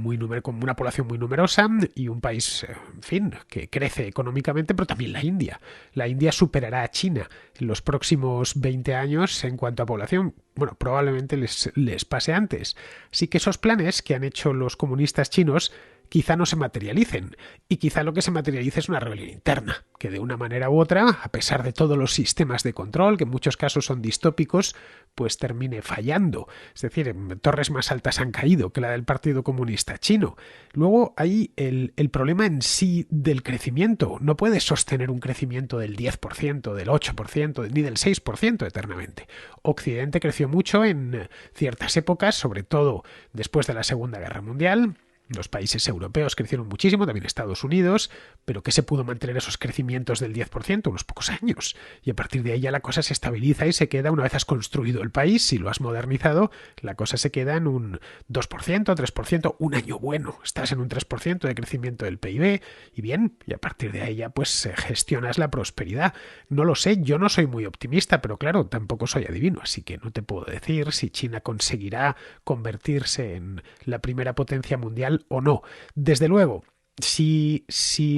con una población muy numerosa y un país, en fin, que crece económicamente, pero también la India. La India superará a China en los próximos 20 años en cuanto a población. Bueno, probablemente les pase antes. Así que esos planes que han hecho los comunistas chinos quizá no se materialicen, y quizá lo que se materialice es una rebelión interna, que de una manera u otra, a pesar de todos los sistemas de control, que en muchos casos son distópicos, pues termine fallando. Es decir, torres más altas han caído que la del Partido Comunista Chino. Luego hay el problema en sí del crecimiento. No puedes sostener un crecimiento del 10%, del 8%, ni del 6% eternamente. Occidente creció mucho en ciertas épocas, sobre todo después de la Segunda Guerra Mundial. Los países europeos crecieron muchísimo, también Estados Unidos, pero que se pudo mantener esos crecimientos del 10% unos pocos años. Y a partir de ahí ya la cosa se estabiliza y se queda, una vez has construido el país, si lo has modernizado, la cosa se queda en un 2%, 3%, un año bueno. Estás en un 3% de crecimiento del PIB y bien, y a partir de ahí ya pues gestionas la prosperidad. No lo sé, yo no soy muy optimista, pero claro, tampoco soy adivino, así que no te puedo decir si China conseguirá convertirse en la primera potencia mundial o no. Desde luego, si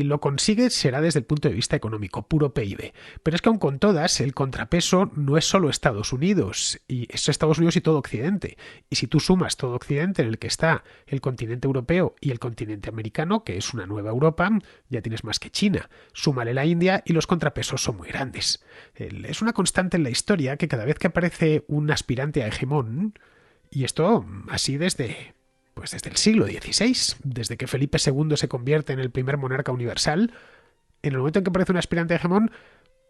lo consigue será desde el punto de vista económico, puro PIB. Pero es que aun con todas, el contrapeso no es solo Estados Unidos, y es Estados Unidos y todo Occidente. Y si tú sumas todo Occidente, en el que está el continente europeo y el continente americano, que es una nueva Europa, ya tienes más que China. Súmale la India y los contrapesos son muy grandes. Es una constante en la historia que cada vez que aparece un aspirante a hegemón, y esto así desde el siglo XVI, desde que Felipe II se convierte en el primer monarca universal, en el momento en que aparece un aspirante a hegemón,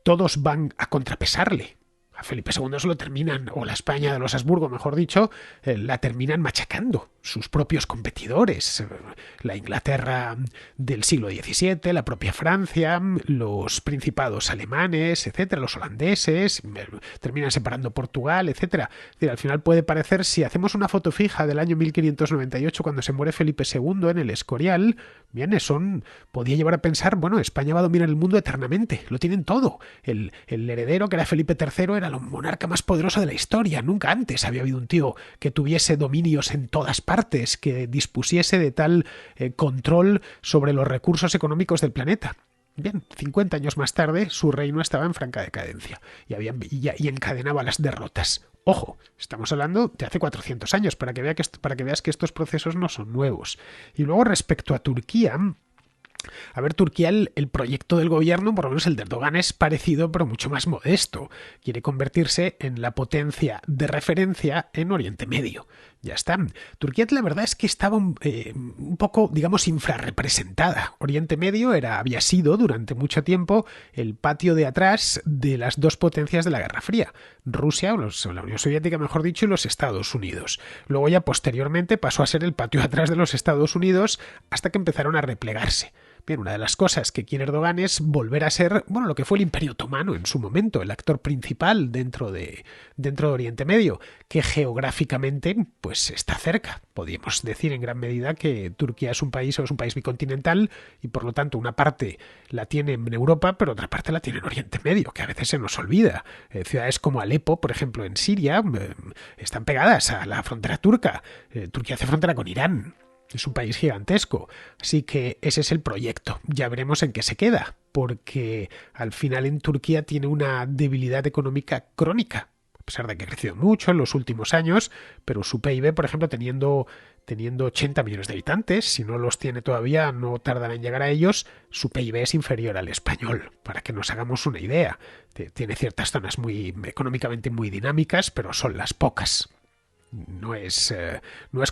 todos van a contrapesarle. A Felipe II se lo terminan, o la España de los Habsburgo, mejor dicho, la terminan machacando. sus propios competidores, la Inglaterra del siglo XVII, la propia Francia, los principados alemanes, etcétera, los holandeses, terminan separando Portugal, etcétera. Es decir, al final puede parecer, si hacemos una foto fija del año 1598 cuando se muere Felipe II en el Escorial, bien, podía llevar a pensar, bueno, España va a dominar el mundo eternamente, lo tienen todo. El heredero, que era Felipe III, era el monarca más poderoso de la historia. Nunca antes había habido un tío que tuviese dominios en todas partes, que dispusiese de tal control sobre los recursos económicos del planeta. Bien, 50 años más tarde su reino estaba en franca decadencia y encadenaba las derrotas. Ojo, estamos hablando de hace 400 años, para que veas que estos procesos no son nuevos. Y luego, respecto a Turquía, a ver, Turquía, el proyecto del gobierno, por lo menos el de Erdogan, es parecido pero mucho más modesto. Quiere convertirse en la potencia de referencia en Oriente Medio. Ya está. Turquía, la verdad es que estaba un poco, digamos, infrarrepresentada. Oriente Medio había sido durante mucho tiempo el patio de atrás de las dos potencias de la Guerra Fría. Rusia, la Unión Soviética, mejor dicho, y los Estados Unidos. Luego ya posteriormente pasó a ser el patio de atrás de los Estados Unidos hasta que empezaron a replegarse. Bien, una de las cosas que quiere Erdogan es volver a ser, bueno, lo que fue el Imperio Otomano en su momento, el actor principal dentro de Oriente Medio, que geográficamente pues está cerca. Podríamos decir en gran medida que Turquía es un país bicontinental y por lo tanto una parte la tiene en Europa, pero otra parte la tiene en Oriente Medio, que a veces se nos olvida. Ciudades como Alepo, por ejemplo, en Siria, están pegadas a la frontera turca. Turquía hace frontera con Irán. Es un país gigantesco, así que ese es el proyecto. Ya veremos en qué se queda, porque al final en Turquía tiene una debilidad económica crónica, a pesar de que ha crecido mucho en los últimos años, pero su PIB, por ejemplo, teniendo 80 millones de habitantes, si no los tiene todavía, no tardará en llegar a ellos, su PIB es inferior al español, para que nos hagamos una idea. Tiene ciertas zonas económicamente muy dinámicas, pero son las pocas. No es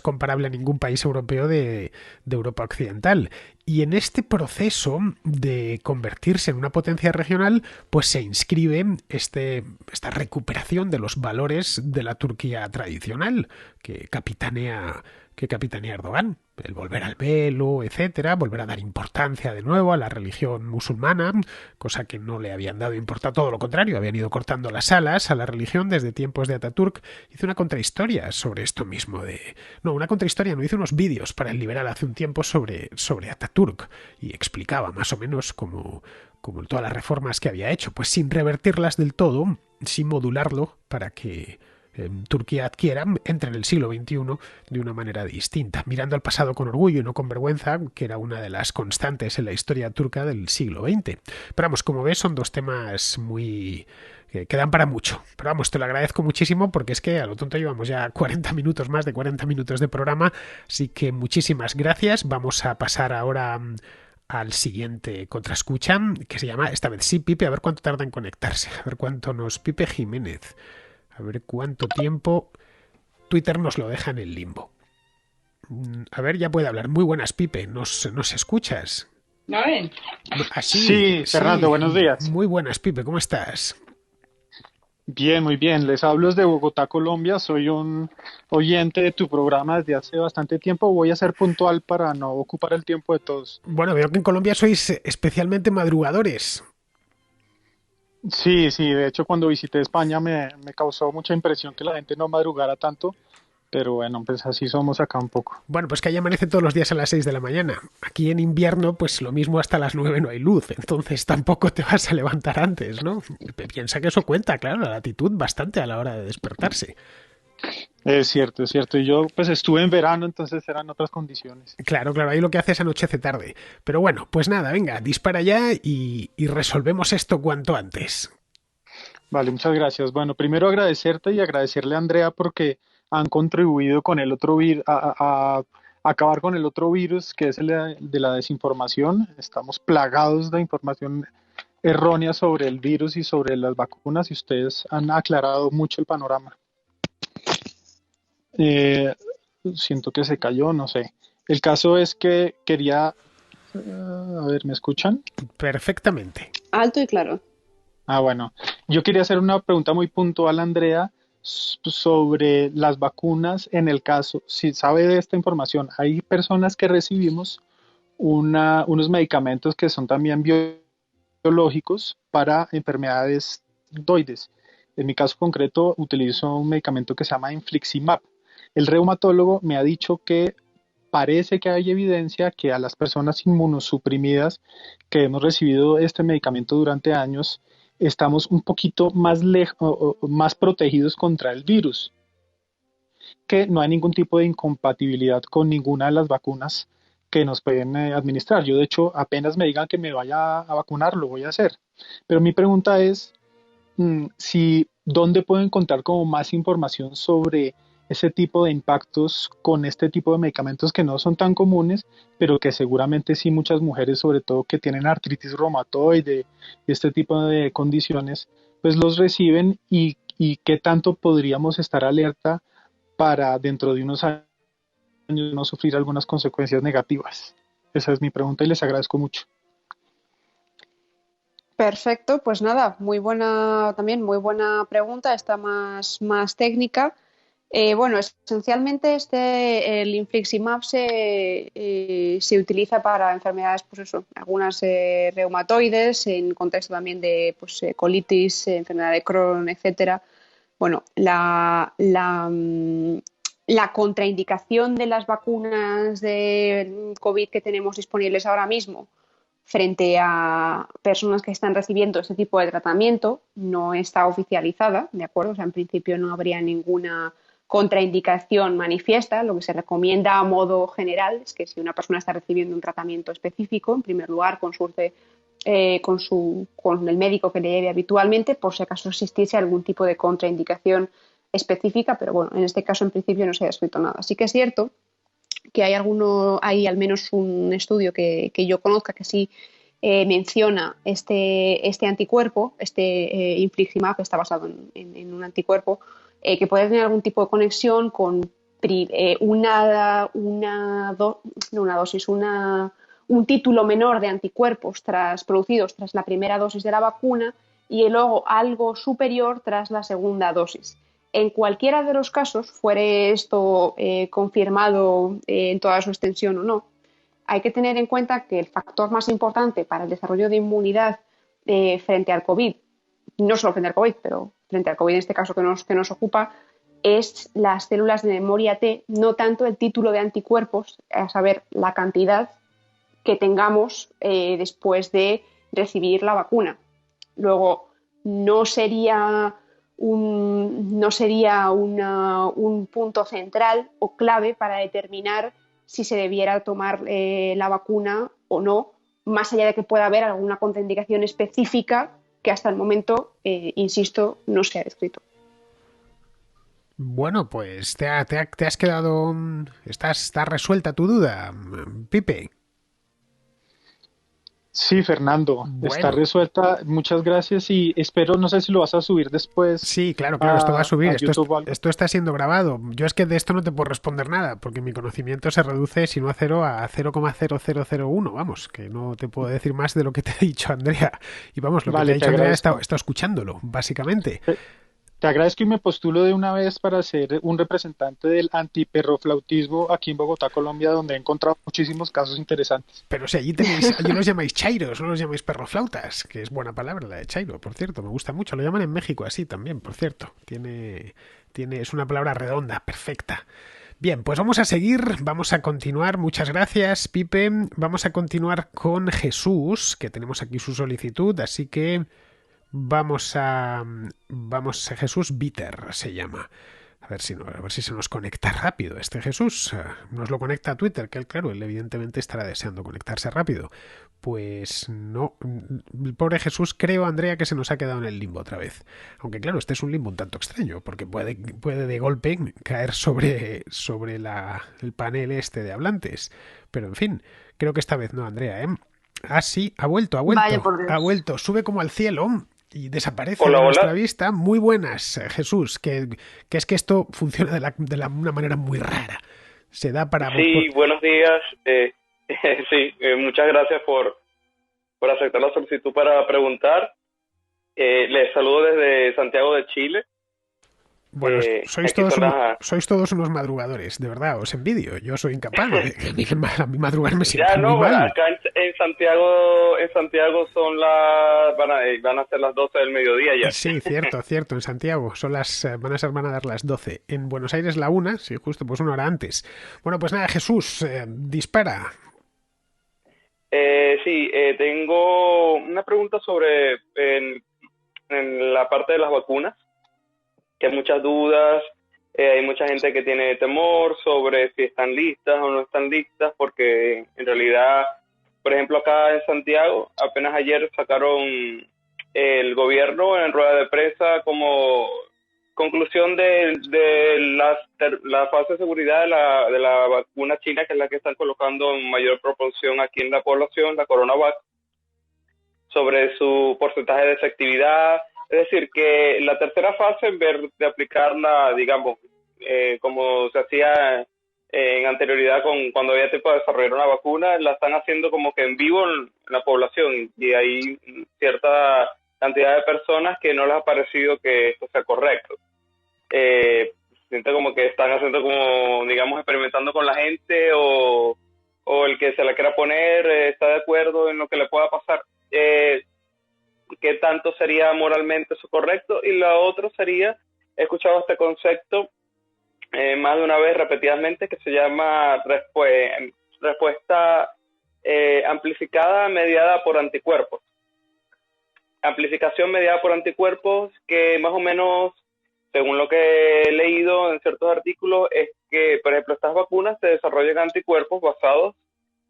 comparable a ningún país europeo de Europa Occidental. Y en este proceso de convertirse en una potencia regional, pues se inscribe esta recuperación de los valores de la Turquía tradicional que capitanea Erdogan. El volver al velo, etcétera, volver a dar importancia de nuevo a la religión musulmana, cosa que no le habían dado importancia, todo lo contrario, habían ido cortando las alas a la religión desde tiempos de Ataturk. Hizo una contrahistoria sobre esto mismo hizo unos vídeos para el Liberal hace un tiempo sobre Ataturk y explicaba más o menos como todas las reformas que había hecho, pues sin revertirlas del todo, sin modularlo para que Turquía entre en el siglo XXI de una manera distinta, mirando al pasado con orgullo y no con vergüenza, que era una de las constantes en la historia turca del siglo XX. Pero vamos, como ves, son dos temas que dan para mucho. Pero vamos, te lo agradezco muchísimo porque es que a lo tonto llevamos ya más de 40 minutos de programa, así que muchísimas gracias. Vamos a pasar ahora al siguiente contraescucha, que se llama, esta vez sí, Pipe, a ver cuánto tarda en conectarse, a ver cuánto Pipe Jiménez. A ver cuánto tiempo Twitter nos lo deja en el limbo. A ver, ya puede hablar. Muy buenas, Pipe. ¿Nos escuchas? ¿No ven? Sí, Fernando, buenos días. Muy buenas, Pipe. ¿Cómo estás? Bien, muy bien. Les hablo desde Bogotá, Colombia. Soy un oyente de tu programa desde hace bastante tiempo. Voy a ser puntual para no ocupar el tiempo de todos. Bueno, veo que en Colombia sois especialmente madrugadores. Sí, de hecho cuando visité España me causó mucha impresión que la gente no madrugara tanto, pero bueno, pues así somos acá un poco. Bueno, pues que allá amanece todos los días a las 6 de la mañana. Aquí en invierno, pues lo mismo hasta las 9 no hay luz, entonces tampoco te vas a levantar antes, ¿no? Piensa que eso cuenta, claro, la latitud bastante a la hora de despertarse. Es cierto, y yo pues estuve en verano, entonces eran otras condiciones. Claro, ahí lo que hace es anochece tarde. Pero bueno, pues nada, venga, dispara ya y resolvemos esto cuanto antes. Vale, muchas gracias. Bueno, primero agradecerte y agradecerle a Andrea porque han contribuido con el otro a acabar con el otro virus que es el de la desinformación. Estamos plagados de información errónea sobre el virus y sobre las vacunas y ustedes han aclarado mucho el panorama. Siento que se cayó, no sé. El caso es que quería... a ver, ¿me escuchan? Perfectamente. Alto y claro. Bueno. Yo quería hacer una pregunta muy puntual a Andrea sobre las vacunas en el caso, si sabe de esta información, hay personas que recibimos unos medicamentos que son también biológicos para enfermedades doides. En mi caso concreto utilizo un medicamento que se llama Infliximab. El reumatólogo me ha dicho que parece que hay evidencia que a las personas inmunosuprimidas que hemos recibido este medicamento durante años, estamos un poquito más, más protegidos contra el virus, que no hay ningún tipo de incompatibilidad con ninguna de las vacunas que nos pueden administrar. Yo, de hecho, apenas me digan que me vaya a vacunar, lo voy a hacer. Pero mi pregunta es, si, ¿dónde puedo encontrar como más información sobre ese tipo de impactos con este tipo de medicamentos que no son tan comunes, pero que seguramente sí muchas mujeres, sobre todo que tienen artritis reumatoide y este tipo de condiciones, pues los reciben y qué tanto podríamos estar alerta para dentro de unos años no sufrir algunas consecuencias negativas? Esa es mi pregunta y les agradezco mucho. Perfecto, pues nada, también muy buena pregunta, esta más técnica. Bueno, esencialmente el infliximab se utiliza para enfermedades, pues eso, algunas reumatoides, en contexto también de pues, colitis, enfermedad de Crohn, etcétera. Bueno, la contraindicación de las vacunas de COVID que tenemos disponibles ahora mismo frente a personas que están recibiendo este tipo de tratamiento no está oficializada, ¿de acuerdo? O sea, en principio no habría ninguna contraindicación manifiesta. Lo que se recomienda a modo general es que si una persona está recibiendo un tratamiento específico, en primer lugar consulte con el médico que le lleve habitualmente, por si acaso existiese algún tipo de contraindicación específica, pero bueno, en este caso en principio no se ha escrito nada. Sí que es cierto que hay al menos un estudio que yo conozca que sí menciona este anticuerpo, infliximab, que está basado en un anticuerpo, que puede tener algún tipo de conexión con un título menor de anticuerpos producidos tras la primera dosis de la vacuna y luego algo superior tras la segunda dosis. En cualquiera de los casos, fuere esto confirmado en toda su extensión o no, hay que tener en cuenta que el factor más importante para el desarrollo de inmunidad frente al COVID, no solo frente al COVID, pero frente al COVID en este caso que nos ocupa, es las células de memoria T, no tanto el título de anticuerpos, a saber, la cantidad que tengamos después de recibir la vacuna. Luego, no sería un punto central o clave para determinar si se debiera tomar la vacuna o no, más allá de que pueda haber alguna contraindicación específica que hasta el momento, insisto, no se ha descrito. Bueno, pues te has quedado... Está resuelta tu duda, Pipe. Sí, Fernando, Bueno. Está resuelta. Muchas gracias y espero, no sé si lo vas a subir después. Sí, claro, esto va a subir. Esto está siendo grabado. Yo es que de esto no te puedo responder nada, porque mi conocimiento se reduce, si no a 0, a 0,0001. Vamos, que no te puedo decir más de lo que te ha dicho Andrea. Y vamos, lo que te ha dicho Andrea he estado escuchándolo, básicamente. Te agradezco y me postulo de una vez para ser un representante del antiperroflautismo aquí en Bogotá, Colombia, donde he encontrado muchísimos casos interesantes. Pero si allí los llamáis chairos, no los llamáis perroflautas, que es buena palabra la de chairo, por cierto, me gusta mucho. Lo llaman en México así también, por cierto. Es una palabra redonda, perfecta. Bien, pues vamos a seguir, vamos a continuar. Muchas gracias, Pipe. Vamos a continuar con Jesús, que tenemos aquí su solicitud, así que... Vamos a Jesús Bitter se llama. A ver si se nos conecta rápido este Jesús. Nos lo conecta a Twitter, que él evidentemente estará deseando conectarse rápido. Pues no, el pobre Jesús, creo, Andrea, que se nos ha quedado en el limbo otra vez. Aunque claro, este es un limbo un tanto extraño, porque puede de golpe caer sobre el panel este de hablantes. Pero en fin, creo que esta vez no, Andrea, ¿eh? Ah, sí, ha vuelto. Vaya, por Dios. Ha vuelto, sube como al cielo y desaparece de nuestra vista. Muy buenas, Jesús, que es que esto funciona de una manera muy rara. Se da para... Sí, buenos días. Muchas gracias por aceptar la solicitud para preguntar. Les saludo desde Santiago de Chile. Bueno, aquí son las... sois todos unos madrugadores, de verdad, os envidio. Yo soy incapaz. A mí madrugar me siente Ya muy no, mal. acá en Santiago son van a ser las 12 del mediodía ya. Sí, cierto, en Santiago van a dar las 12. En Buenos Aires la 1, sí, justo pues 1 hora antes. Bueno, pues nada, Jesús, dispara. Sí, tengo una pregunta sobre en la parte de las vacunas, que hay muchas dudas, hay mucha gente que tiene temor sobre si están listas o no están listas, porque en realidad, por ejemplo, acá en Santiago, apenas ayer sacaron el gobierno en rueda de prensa como conclusión la fase de seguridad de la vacuna china, que es la que están colocando en mayor proporción aquí en la población, la CoronaVac, sobre su porcentaje de efectividad. Es decir, que la tercera fase, en vez de aplicarla, digamos, como se hacía en anterioridad cuando había tiempo de desarrollar una vacuna, la están haciendo como que en vivo en la población, y hay cierta cantidad de personas que no les ha parecido que esto sea correcto. Siente como que están haciendo como, digamos, experimentando con la gente, o el que se la quiera poner está de acuerdo en lo que le pueda pasar. ¿Qué tanto sería moralmente eso correcto? Y lo otro sería, he escuchado este concepto más de una vez repetidamente, que se llama respuesta amplificada mediada por anticuerpos. Amplificación mediada por anticuerpos, que más o menos, según lo que he leído en ciertos artículos, es que, por ejemplo, estas vacunas se desarrollan anticuerpos basados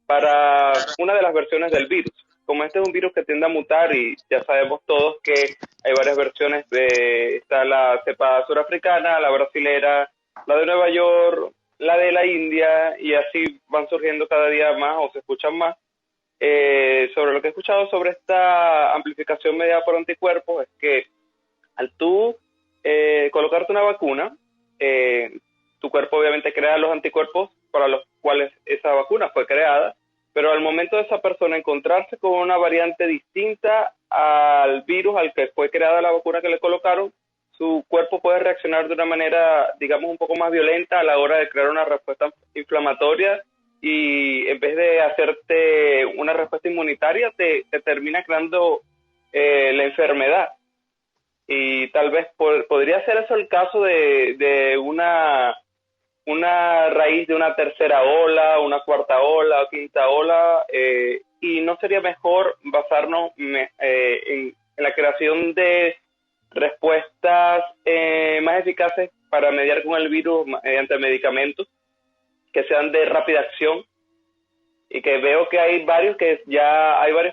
para una de las versiones del virus. Como este es un virus que tiende a mutar, y ya sabemos todos que hay varias versiones está la cepa surafricana, la brasilera, la de Nueva York, la de la India, y así van surgiendo cada día más, o se escuchan más. Sobre lo que he escuchado sobre esta amplificación mediada por anticuerpos, es que al tú colocarte una vacuna, tu cuerpo obviamente crea los anticuerpos para los cuales esa vacuna fue creada, pero al momento de esa persona encontrarse con una variante distinta al virus al que fue creada la vacuna que le colocaron, su cuerpo puede reaccionar de una manera, digamos, un poco más violenta a la hora de crear una respuesta inflamatoria, y en vez de hacerte una respuesta inmunitaria, te termina creando la enfermedad. Y tal vez podría ser eso el caso de una raíz de una tercera ola, una cuarta ola o quinta ola, y no sería mejor basarnos en la creación de respuestas más eficaces para mediar con el virus mediante medicamentos que sean de rápida acción, y que veo que hay varios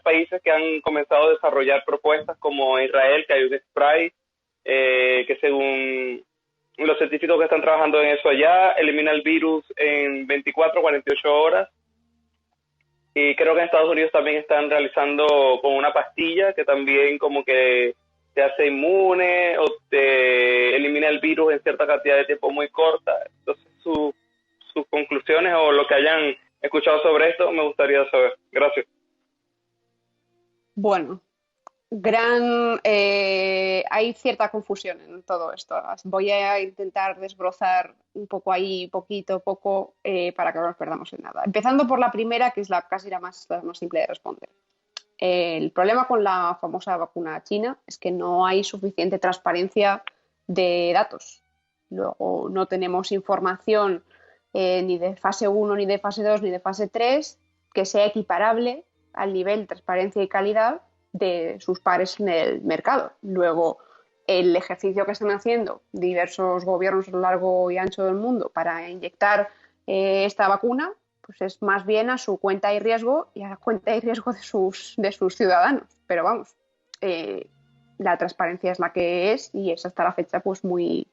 países que han comenzado a desarrollar propuestas, como Israel, que hay un spray que, según los científicos que están trabajando en eso allá, elimina el virus en 24 o 48 horas. Y creo que en Estados Unidos también están realizando con una pastilla que también como que te hace inmune o te elimina el virus en cierta cantidad de tiempo muy corta. Entonces, sus conclusiones o lo que hayan escuchado sobre esto, me gustaría saber. Gracias. Bueno, hay cierta confusión en todo esto. Voy a intentar desbrozar un poco ahí, poquito a poco, para que no nos perdamos en nada. Empezando por la primera, que es casi la más simple de responder. El problema con la famosa vacuna china es que no hay suficiente transparencia de datos. Luego, no tenemos información ni de fase 1, ni de fase 2, ni de fase 3 que sea equiparable al nivel de transparencia y calidad de sus pares en el mercado. Luego, el ejercicio que están haciendo diversos gobiernos a lo largo y ancho del mundo para inyectar esta vacuna, pues es más bien a su cuenta y riesgo, y a la cuenta y riesgo de sus ciudadanos. Pero vamos, la transparencia es la que es, y es hasta la fecha pues muy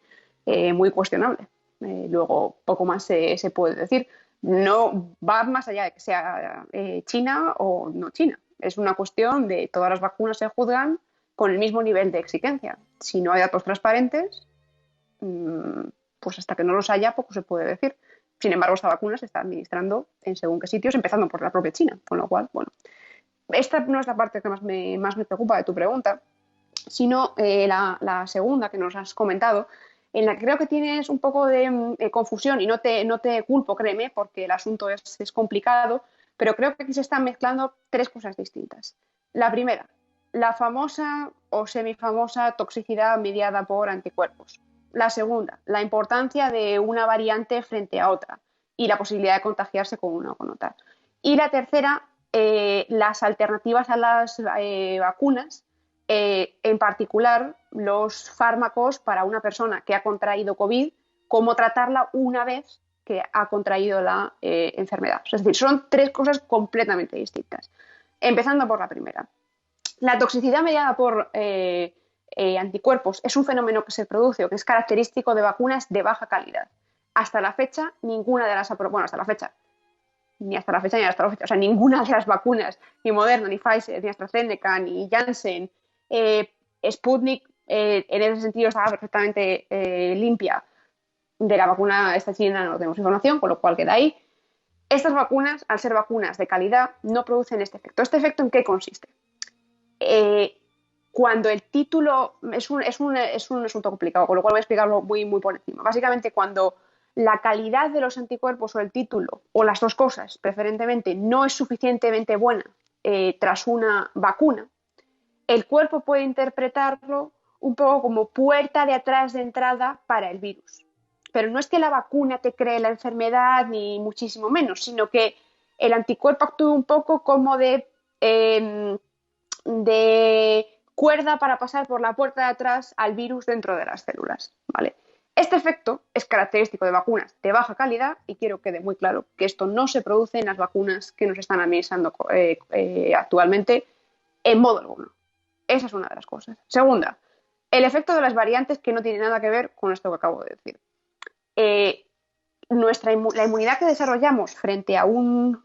cuestionable. Luego, poco más se puede decir. No va más allá de que sea China o no China. Es una cuestión de todas las vacunas se juzgan con el mismo nivel de exigencia. Si no hay datos transparentes, pues hasta que no los haya, poco se puede decir. Sin embargo, esta vacuna se está administrando en según qué sitios, empezando por la propia China. Con lo cual, bueno, esta no es la parte que más me preocupa de tu pregunta, sino la segunda que nos has comentado, en la que creo que tienes un poco de confusión y no te culpo, créeme, porque el asunto es complicado, pero creo que aquí se están mezclando tres cosas distintas. La primera, la famosa o semifamosa toxicidad mediada por anticuerpos. La segunda, la importancia de una variante frente a otra y la posibilidad de contagiarse con una o con otra. Y la tercera, las alternativas a las vacunas, en particular los fármacos para una persona que ha contraído COVID, cómo tratarla una vez que ha contraído la enfermedad. Es decir, son tres cosas completamente distintas. Empezando por la primera. La toxicidad mediada por anticuerpos es un fenómeno que se produce o que es característico de vacunas de baja calidad. Hasta la fecha, ninguna de las... Bueno, hasta la fecha, o sea, ninguna de las vacunas, ni Moderna, ni Pfizer, ni AstraZeneca, ni Janssen, Sputnik, en ese sentido estaba perfectamente limpia. De la vacuna esta china no tenemos información, con lo cual queda ahí. Estas vacunas, al ser vacunas de calidad, no producen este efecto. ¿Este efecto en qué consiste? Cuando el título... Es un asunto complicado, con lo cual voy a explicarlo muy, muy por encima. Básicamente, cuando la calidad de los anticuerpos o el título, o las dos cosas, preferentemente, no es suficientemente buena tras una vacuna, el cuerpo puede interpretarlo un poco como puerta de atrás de entrada para el virus. Pero no es que la vacuna te cree la enfermedad, ni muchísimo menos, sino que el anticuerpo actúa un poco como de cuerda para pasar por la puerta de atrás al virus dentro de las células, ¿vale? Este efecto es característico de vacunas de baja calidad y quiero que quede muy claro que esto no se produce en las vacunas que nos están administrando actualmente en modo alguno. Esa es una de las cosas. Segunda, el efecto de las variantes que no tiene nada que ver con esto que acabo de decir. La inmunidad que desarrollamos frente a un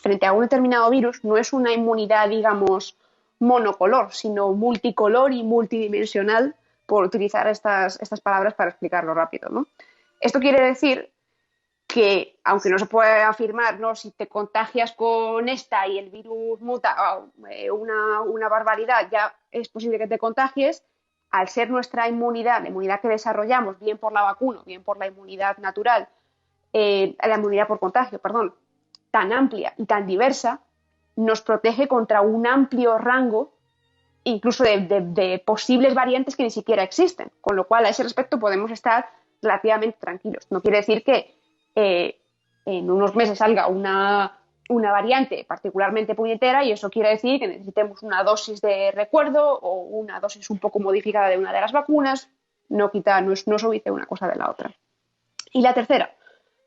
determinado virus no es una inmunidad, digamos, monocolor, sino multicolor y multidimensional, por utilizar estas palabras para explicarlo rápido, ¿no? Esto quiere decir que, aunque no se puede afirmar, ¿no?, si te contagias con esta y el virus muta una barbaridad, ya es posible que te contagies, al ser nuestra inmunidad, la inmunidad que desarrollamos, bien por la vacuna, bien por la inmunidad natural, la inmunidad por contagio, perdón, tan amplia y tan diversa, nos protege contra un amplio rango incluso de posibles variantes que ni siquiera existen, con lo cual a ese respecto podemos estar relativamente tranquilos. No quiere decir que en unos meses salga una variante particularmente puñetera y eso quiere decir que necesitemos una dosis de recuerdo o una dosis un poco modificada de una de las vacunas, no suavice una cosa de la otra. Y la tercera,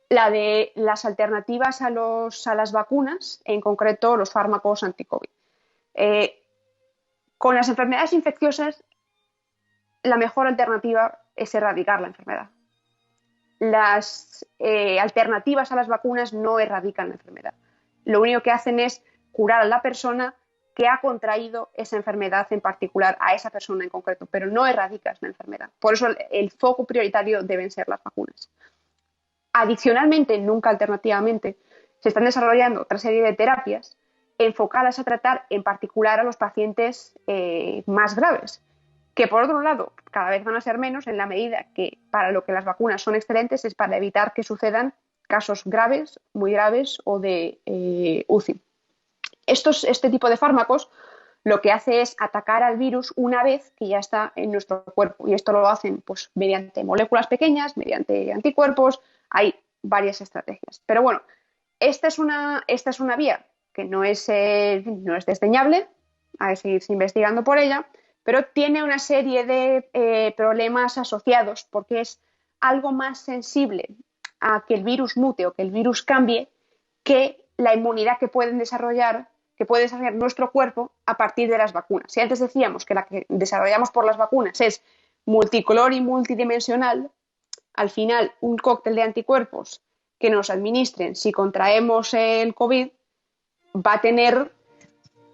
la de las alternativas a las vacunas, en concreto los fármacos anti-COVID. Con las enfermedades infecciosas, la mejor alternativa es erradicar la enfermedad. Las alternativas a las vacunas no erradican la enfermedad. Lo único que hacen es curar a la persona que ha contraído esa enfermedad en particular, a esa persona en concreto, pero no erradicas la enfermedad. Por eso el foco prioritario deben ser las vacunas. Adicionalmente, nunca alternativamente, se están desarrollando otra serie de terapias enfocadas a tratar en particular a los pacientes más graves, que por otro lado cada vez van a ser menos en la medida que para lo que las vacunas son excelentes es para evitar que sucedan casos graves, muy graves o de UCI. Este tipo de fármacos lo que hace es atacar al virus una vez que ya está en nuestro cuerpo y esto lo hacen pues, mediante moléculas pequeñas, mediante anticuerpos, hay varias estrategias. Pero bueno, esta es una vía que no es desdeñable, hay que seguirse investigando por ella, pero tiene una serie de problemas asociados porque es algo más sensible a que el virus mute o que el virus cambie que la inmunidad que puede desarrollar nuestro cuerpo a partir de las vacunas. Si antes decíamos que la que desarrollamos por las vacunas es multicolor y multidimensional, al final un cóctel de anticuerpos que nos administren si contraemos el COVID va a tener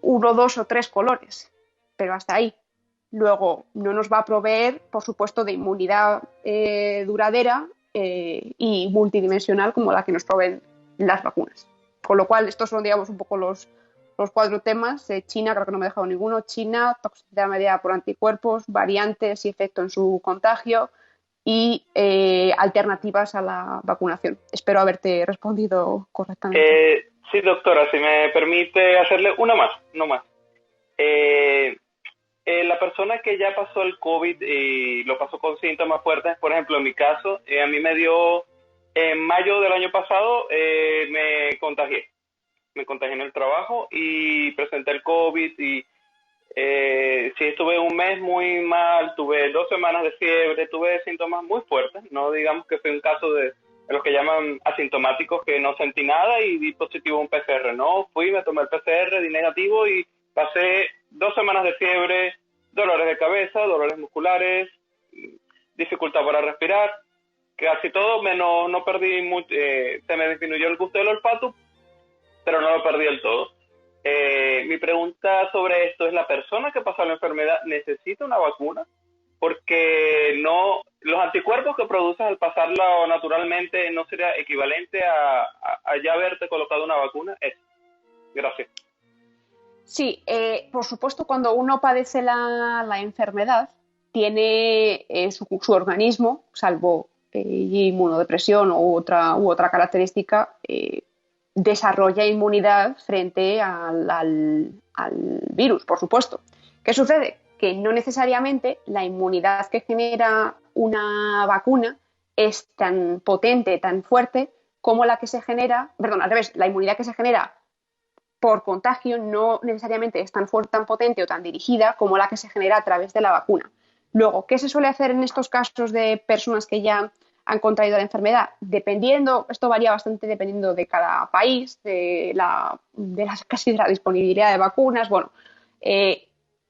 1, 2 o 3 colores, pero hasta ahí. Luego, no nos va a proveer, por supuesto, de inmunidad duradera y multidimensional como la que nos proveen las vacunas. Con lo cual, estos son, digamos, un poco los 4 temas. China, creo que no me he dejado ninguno. China, toxicidad mediada por anticuerpos, variantes y efecto en su contagio. y alternativas a la vacunación. Espero haberte respondido correctamente. Sí, doctora, si me permite hacerle una más, no más. La persona que ya pasó el COVID y lo pasó con síntomas fuertes, por ejemplo, en mi caso, a mí me dio, en mayo del año pasado, me contagié. Me contagié en el trabajo y presenté el COVID y sí estuve un mes muy mal, tuve 2 semanas de fiebre, tuve síntomas muy fuertes, no digamos que fue un caso de los que llaman asintomáticos, que no sentí nada y di positivo a un PCR, no, fui, me tomé el PCR, di negativo y pasé 2 semanas de fiebre, dolores de cabeza, dolores musculares, dificultad para respirar, casi todo, menos no perdí mucho, se me disminuyó el gusto del olfato, pero no lo perdí del todo. Mi pregunta sobre esto es, ¿la persona que pasó la enfermedad necesita una vacuna? Porque no, los anticuerpos que produces al pasarla naturalmente no sería equivalente a ya haberte colocado una vacuna. Gracias. Sí, por supuesto, cuando uno padece la enfermedad, tiene su organismo, salvo inmunodepresión u otra característica, desarrolla inmunidad frente al virus, por supuesto. ¿Qué sucede? Que no necesariamente la inmunidad que genera una vacuna es tan potente, tan fuerte, como la que se genera, perdón, al revés, la inmunidad que se genera por contagio no necesariamente es tan fuerte, tan potente o tan dirigida como la que se genera a través de la vacuna. Luego, ¿qué se suele hacer en estos casos de personas que ya han contraído la enfermedad? Esto varía bastante dependiendo de cada país, casi de la disponibilidad de vacunas. Bueno,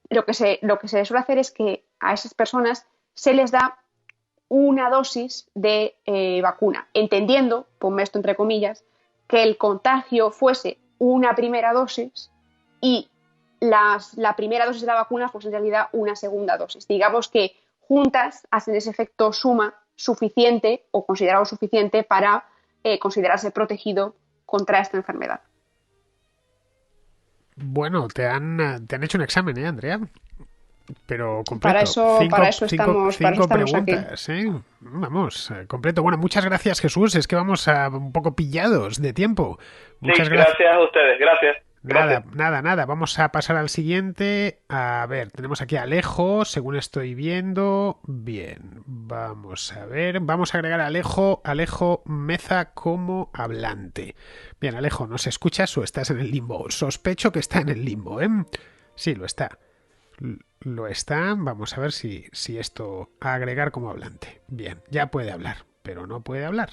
lo que se suele hacer es que a esas personas se les da una dosis de vacuna, entendiendo, ponme esto entre comillas, que el contagio fuese una primera dosis y la primera dosis de la vacuna pues en realidad una segunda dosis. Digamos que juntas hacen ese efecto suma suficiente o considerado suficiente para considerarse protegido contra esta enfermedad. Bueno, te han hecho un examen, Andrea? Pero completo. Para eso estamos preguntas, aquí. Vamos, completo. Bueno, muchas gracias, Jesús. Es que vamos un poco pillados de tiempo. Muchas gracias a ustedes. Gracias. Nada. Vamos a pasar al siguiente. A ver, tenemos aquí a Alejo, según estoy viendo. Bien, vamos a ver. Vamos a agregar a Alejo Meza como hablante. Bien, Alejo, ¿nos escuchas o estás en el limbo? Sospecho que está en el limbo, ¿eh? Sí, lo está. Lo está. Vamos a ver si esto a agregar como hablante. Bien, ya puede hablar, pero no puede hablar.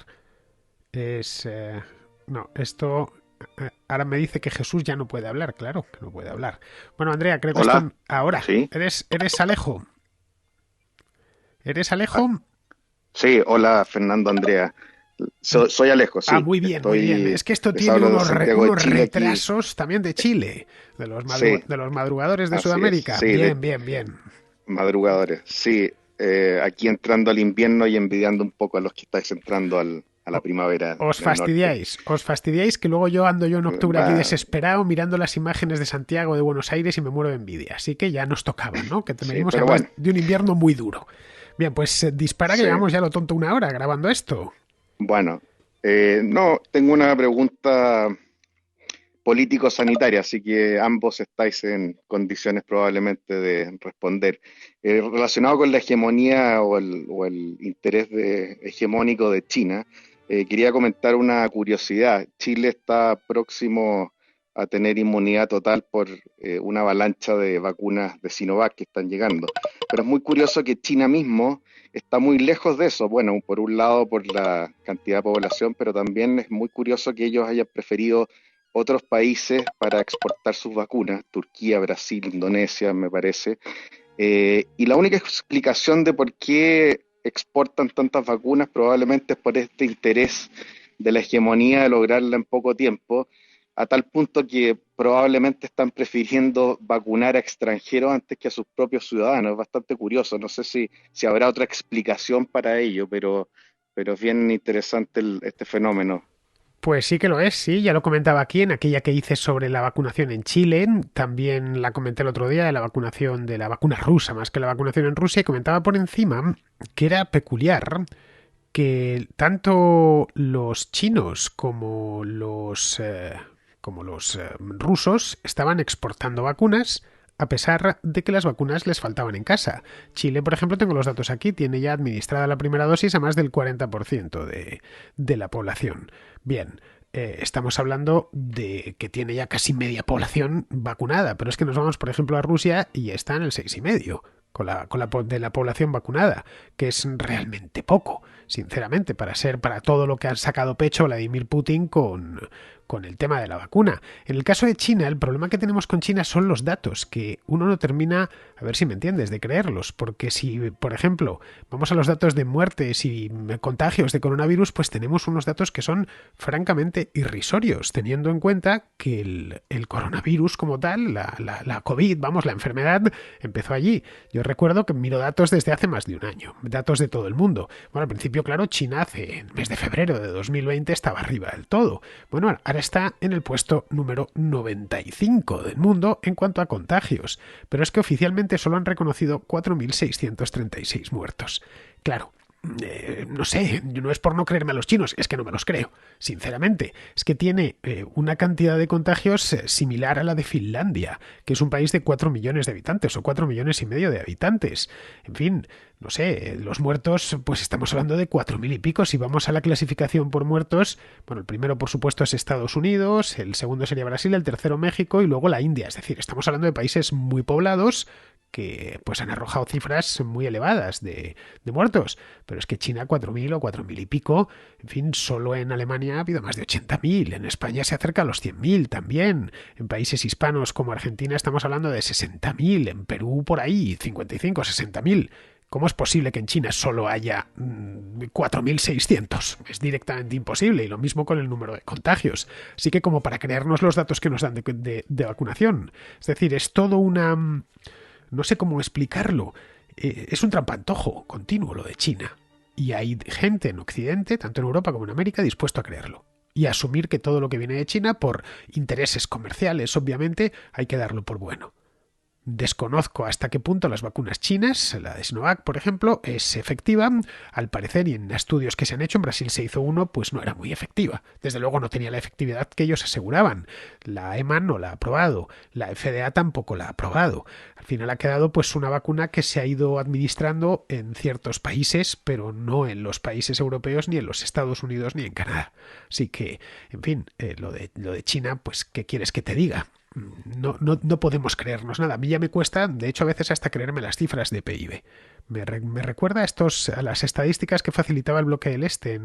No, esto... Ahora me dice que Jesús ya no puede hablar, claro que no puede hablar. Bueno, Andrea, creo que esto ahora. ¿Sí? ¿Eres Alejo? ¿Eres Alejo? Sí, hola Fernando, Andrea. Soy Alejo, sí. Muy bien, muy bien. Es que esto tiene unos retrasos aquí. También de Chile, de los madrugadores de Sudamérica. Sí, bien. Madrugadores, sí. Aquí entrando al invierno y envidiando un poco a los que estáis entrando a la primavera. Os fastidiáis que luego yo ando en octubre aquí desesperado mirando las imágenes de Santiago, de Buenos Aires y me muero de envidia. Así que ya nos tocaba, ¿no? Que venimos de un invierno muy duro. Bien, pues dispara que llevamos ya lo tonto una hora grabando esto. Bueno, no, tengo una pregunta político-sanitaria, así que ambos estáis en condiciones probablemente de responder. Relacionado con la hegemonía o el interés hegemónico de China, quería comentar una curiosidad. Chile está próximo a tener inmunidad total por una avalancha de vacunas de Sinovac que están llegando. Pero es muy curioso que China mismo está muy lejos de eso. Bueno, por un lado por la cantidad de población, pero también es muy curioso que ellos hayan preferido otros países para exportar sus vacunas, Turquía, Brasil, Indonesia, me parece. Y la única explicación de por qué exportan tantas vacunas probablemente es por este interés de la hegemonía de lograrla en poco tiempo, a tal punto que probablemente están prefiriendo vacunar a extranjeros antes que a sus propios ciudadanos. Es bastante curioso, no sé si habrá otra explicación para ello, pero es bien interesante este fenómeno. Pues sí que lo es, sí, ya lo comentaba aquí en aquella que hice sobre la vacunación en Chile, también la comenté el otro día de la vacunación de la vacuna rusa, más que la vacunación en Rusia, y comentaba por encima que era peculiar que tanto los chinos como los rusos estaban exportando vacunas a pesar de que las vacunas les faltaban en casa. Chile, por ejemplo, tengo los datos aquí, tiene ya administrada la primera dosis a más del 40% de la población. Bien, estamos hablando de que tiene ya casi media población vacunada, pero es que nos vamos, por ejemplo, a Rusia y está en el 6,5% de la población vacunada, que es realmente poco, sinceramente, para todo lo que han sacado pecho Vladimir Putin con el tema de la vacuna. En el caso de China, el problema que tenemos con China son los datos, que uno no termina, a ver si me entiendes, de creerlos, porque si, por ejemplo, vamos a los datos de muertes y contagios de coronavirus, pues tenemos unos datos que son francamente irrisorios, teniendo en cuenta que el coronavirus como tal, la COVID, vamos, la enfermedad, empezó allí. Yo recuerdo que miro datos desde hace más de un año, datos de todo el mundo. Bueno, al principio, claro, China en el mes de febrero de 2020 estaba arriba del todo. Bueno, ahora está en el puesto número 95 del mundo en cuanto a contagios, pero es que oficialmente solo han reconocido 4.636 muertos. Claro, no sé, no es por no creerme a los chinos, es que no me los creo, sinceramente. Es que tiene una cantidad de contagios similar a la de Finlandia, que es un país de 4 millones de habitantes o 4,5 millones de habitantes. En fin, no sé, los muertos, pues estamos hablando de 4.000 y pico. Si vamos a la clasificación por muertos, bueno, el primero por supuesto es Estados Unidos, el segundo sería Brasil, el tercero México y luego la India. Es decir, estamos hablando de países muy poblados que pues han arrojado cifras muy elevadas de muertos, pero es que China 4.000 o 4.000 y pico, en fin, solo en Alemania ha habido más de 80.000, en España se acerca a los 100.000 también, en países hispanos como Argentina estamos hablando de 60.000, en Perú por ahí 55, 60.000. ¿Cómo es posible que en China solo haya 4.600? Es directamente imposible, y lo mismo con el número de contagios. Así que como para creernos los datos que nos dan de vacunación, es decir, es todo una... No sé cómo explicarlo. Es un trampantojo continuo lo de China. Y hay gente en Occidente, tanto en Europa como en América, dispuesto a creerlo. Y a asumir que todo lo que viene de China, por intereses comerciales, obviamente, hay que darlo por bueno. Desconozco hasta qué punto las vacunas chinas, la de Sinovac, por ejemplo, es efectiva. Al parecer, y en estudios que se han hecho, en Brasil se hizo uno, pues no era muy efectiva. Desde luego no tenía la efectividad que ellos aseguraban. La EMA no la ha aprobado, la FDA tampoco la ha aprobado. Al final ha quedado pues una vacuna que se ha ido administrando en ciertos países, pero no en los países europeos, ni en los Estados Unidos, ni en Canadá. Así que, en fin, lo de China, pues, ¿qué quieres que te diga? No podemos creernos nada. A mí ya me cuesta, de hecho, a veces hasta creerme las cifras de PIB. Me recuerda a las estadísticas que facilitaba el bloque del Este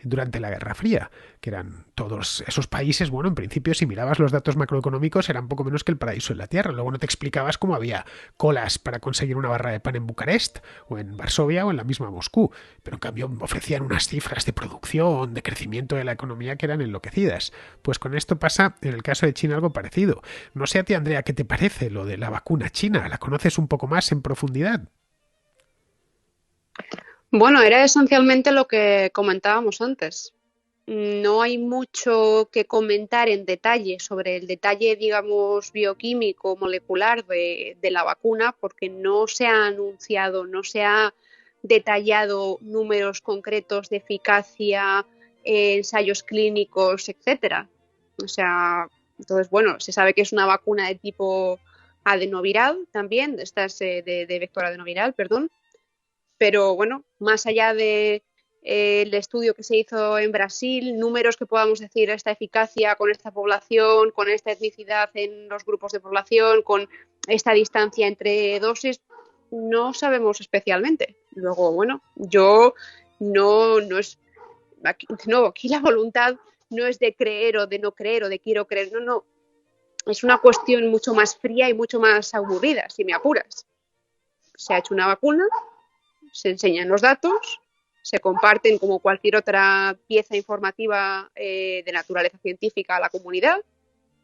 durante la Guerra Fría, que eran todos esos países, bueno, en principio, si mirabas los datos macroeconómicos, eran poco menos que el paraíso en la Tierra. Luego no te explicabas cómo había colas para conseguir una barra de pan en Bucarest, o en Varsovia, o en la misma Moscú. Pero en cambio ofrecían unas cifras de producción, de crecimiento de la economía que eran enloquecidas. Pues con esto pasa, en el caso de China, algo parecido. No sé a ti, Andrea, ¿qué te parece lo de la vacuna china? ¿La conoces un poco más en profundidad? Bueno, era esencialmente lo que comentábamos antes. No hay mucho que comentar en detalle sobre el detalle, digamos, bioquímico, molecular de la vacuna, porque no se ha anunciado, no se ha detallado números concretos de eficacia, ensayos clínicos, etcétera. O sea, entonces, bueno, se sabe que es una vacuna de tipo adenoviral también, esta es de vector adenoviral, perdón. Pero bueno, más allá de el estudio que se hizo en Brasil, números que podamos decir esta eficacia con esta población, con esta etnicidad en los grupos de población, con esta distancia entre dosis, no sabemos especialmente. Luego, bueno, yo no es aquí la voluntad no es de creer o de no creer o de quiero creer, no, es una cuestión mucho más fría y mucho más aburrida, si me apuras. Se ha hecho una vacuna, se enseñan los datos, se comparten como cualquier otra pieza informativa de naturaleza científica a la comunidad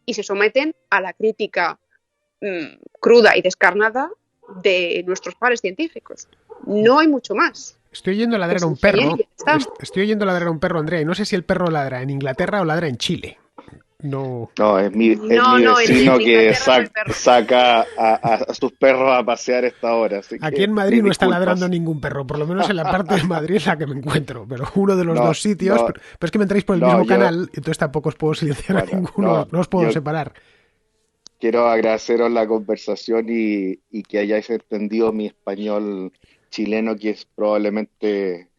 y se someten a la crítica cruda y descarnada de nuestros pares científicos. No hay mucho más. Estoy oyendo ladrar a un Pues perro. bien, está. Estoy oyendo ladrar a un perro, Andrea, y no sé si el perro ladra en Inglaterra o ladra en Chile. No. No, es mi No, no, en vecino que Inglaterra no hay perros. saca a sus perros a pasear a esta hora. Así Aquí que en Madrid no está disculpas. ladrando ningún perro, por lo menos en la parte de Madrid en la que me encuentro, pero uno de los No, dos sitios, no, pero es que me entráis por el no, mismo yo, canal, entonces tampoco os puedo silenciar a bueno, ninguno, no os puedo yo separar. quiero agradeceros la conversación y que hayáis entendido mi español chileno, que es probablemente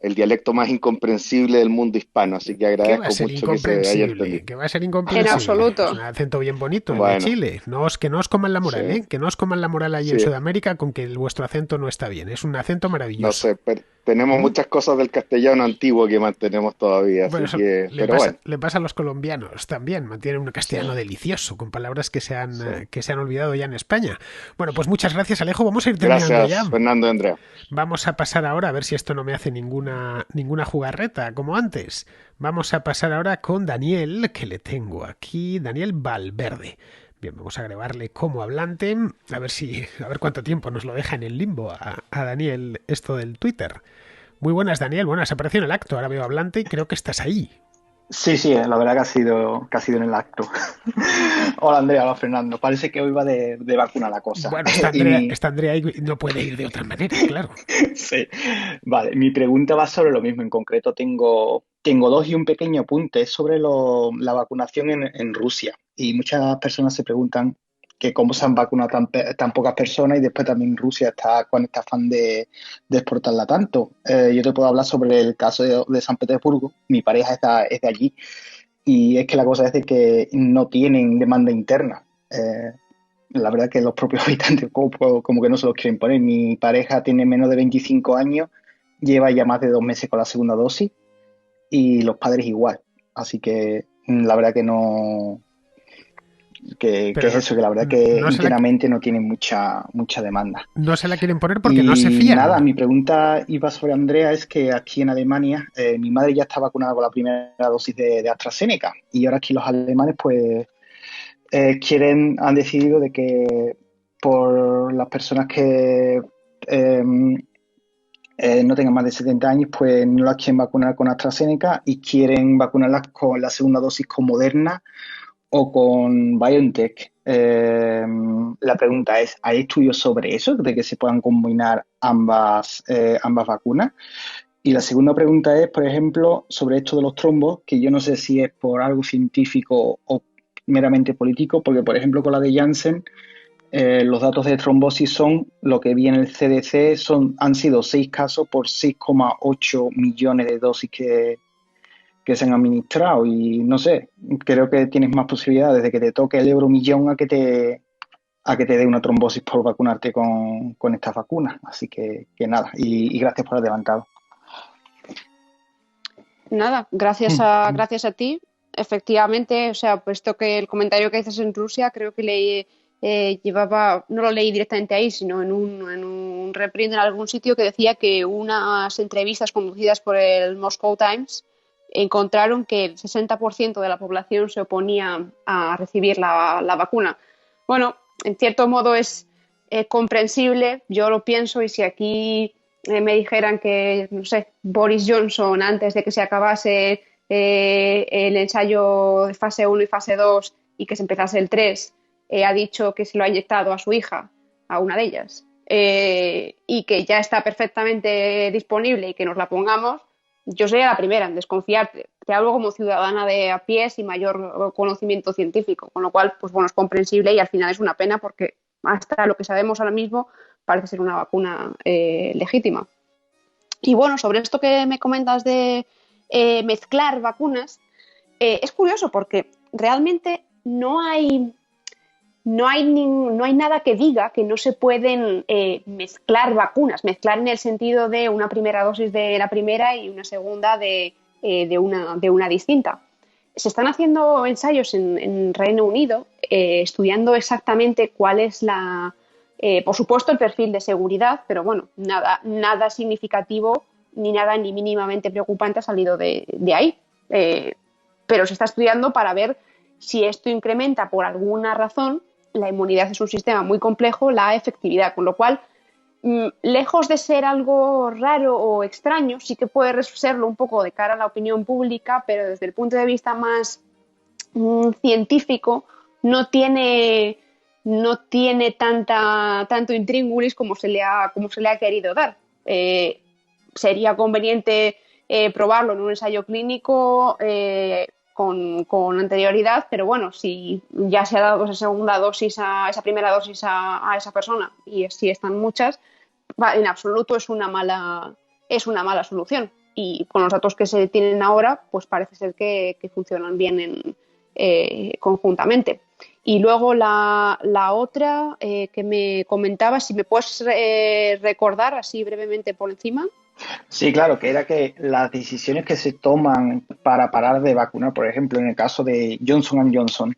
el dialecto más incomprensible del mundo hispano. Así que ¿Qué va a agradezco ser mucho que se haya incomprensible? entendido. ¿Qué va a ser En incomprensible? Es un absoluto. acento bien bonito el de Bueno, Chile. Que no os coman la moral, sí, ¿eh? Que no os coman la moral ahí en sí. Sudamérica con que vuestro acento no está bien. Es un acento No maravilloso. sé, pero tenemos ¿Mm? muchas cosas del castellano antiguo que mantenemos todavía, Bueno, así eso que, pero bueno, le pasa a los colombianos también. Mantienen un castellano sí, delicioso, con palabras sí. que se han olvidado ya en España. Bueno, pues muchas gracias, Alejo. Vamos a ir terminando ya. Gracias, Fernando y Andrea. Vamos a pasar ahora, a ver si esto no me hace ninguna jugarreta, como antes. Vamos a pasar ahora con Daniel, que le tengo aquí, Daniel Valverde. Bien, vamos a agregarle como hablante, a ver cuánto tiempo nos lo deja en el limbo a Daniel esto del Twitter. Muy buenas, Daniel. Buenas, apareció en el acto. Ahora veo hablante y creo que estás ahí. Sí, la verdad que ha sido en el acto. Hola Andrea, hola Fernando. Parece que hoy va de vacuna la cosa. Bueno, está Andrea ahí y no puede ir de otra manera, claro. Sí. Vale, mi pregunta va sobre lo mismo. En concreto tengo dos y un pequeño apunte sobre la vacunación en Rusia. Y muchas personas se preguntan que cómo se han vacunado tan pocas personas y después también Rusia está con este afán de exportarla tanto. Yo te puedo hablar sobre el caso de San Petersburgo. Mi pareja es de allí y es que la cosa es de que no tienen demanda interna. La verdad que los propios habitantes como que no se los quieren poner. Mi pareja tiene menos de 25 años, lleva ya más de 2 meses con la segunda dosis y los padres igual. Así que la verdad que no... Que Pero es eso, que la verdad que no se la, internamente no tienen mucha demanda. no se la quieren poner porque no se fían. Nada, mi pregunta iba sobre Andrea, es que aquí en Alemania mi madre ya está vacunada con la primera dosis de AstraZeneca y ahora aquí los alemanes pues han decidido de que por las personas que no tengan más de 70 años pues no las quieren vacunar con AstraZeneca y quieren vacunarlas con la segunda dosis con Moderna o con BioNTech. La pregunta es, ¿hay estudios sobre eso, de que se puedan combinar ambas vacunas? Y la segunda pregunta es, por ejemplo, sobre esto de los trombos, que yo no sé si es por algo científico o meramente político, porque, por ejemplo, con la de Janssen, los datos de trombosis son, lo que vi en el CDC, han sido 6 casos por 6,8 millones de dosis que se han administrado y no sé, creo que tienes más posibilidades de que te toque el euromillón a que te dé una trombosis por vacunarte con estas vacunas. Así que nada, y gracias por adelantado. Nada, gracias a ti. Efectivamente, o sea, puesto que el comentario que dices en Rusia, creo que llevaba, no lo leí directamente ahí, sino en un reprint en algún sitio que decía que unas entrevistas conducidas por el Moscow Times encontraron que el 60% de la población se oponía a recibir la vacuna. Bueno, en cierto modo es comprensible, yo lo pienso, y si aquí me dijeran que, no sé, Boris Johnson, antes de que se acabase el ensayo de fase 1 y fase 2 y que se empezase el 3, ha dicho que se lo ha inyectado a su hija, a una de ellas, y que ya está perfectamente disponible y que nos la pongamos, yo sería la primera en desconfiar. Te hablo como ciudadana de a pie y mayor conocimiento científico, con lo cual, pues bueno, es comprensible y al final es una pena porque hasta lo que sabemos ahora mismo parece ser una vacuna legítima. Y bueno, sobre esto que me comentas de mezclar vacunas, es curioso porque realmente no hay nada que diga que no se pueden mezclar vacunas, mezclar en el sentido de una primera dosis de la primera y una segunda de una distinta. Se están haciendo ensayos en Reino Unido estudiando exactamente cuál es por supuesto, el perfil de seguridad, pero bueno, nada significativo ni nada ni mínimamente preocupante ha salido de ahí. Pero se está estudiando para ver si esto incrementa por alguna razón. La inmunidad es un sistema muy complejo, la efectividad, con lo cual lejos de ser algo raro o extraño, sí que puede serlo un poco de cara a la opinión pública, pero desde el punto de vista más científico no tiene tanto intríngulis como se le ha querido dar. Sería conveniente probarlo en un ensayo clínico con anterioridad, pero bueno, si ya se ha dado esa segunda dosis, esa primera dosis a esa persona, y si están muchas, en absoluto es una mala solución. Y con los datos que se tienen ahora, pues parece ser que funcionan bien conjuntamente. Y luego la otra que me comentabas, si me puedes recordar así brevemente por encima. Sí, claro, que era que las decisiones que se toman para parar de vacunar, por ejemplo, en el caso de Johnson & Johnson,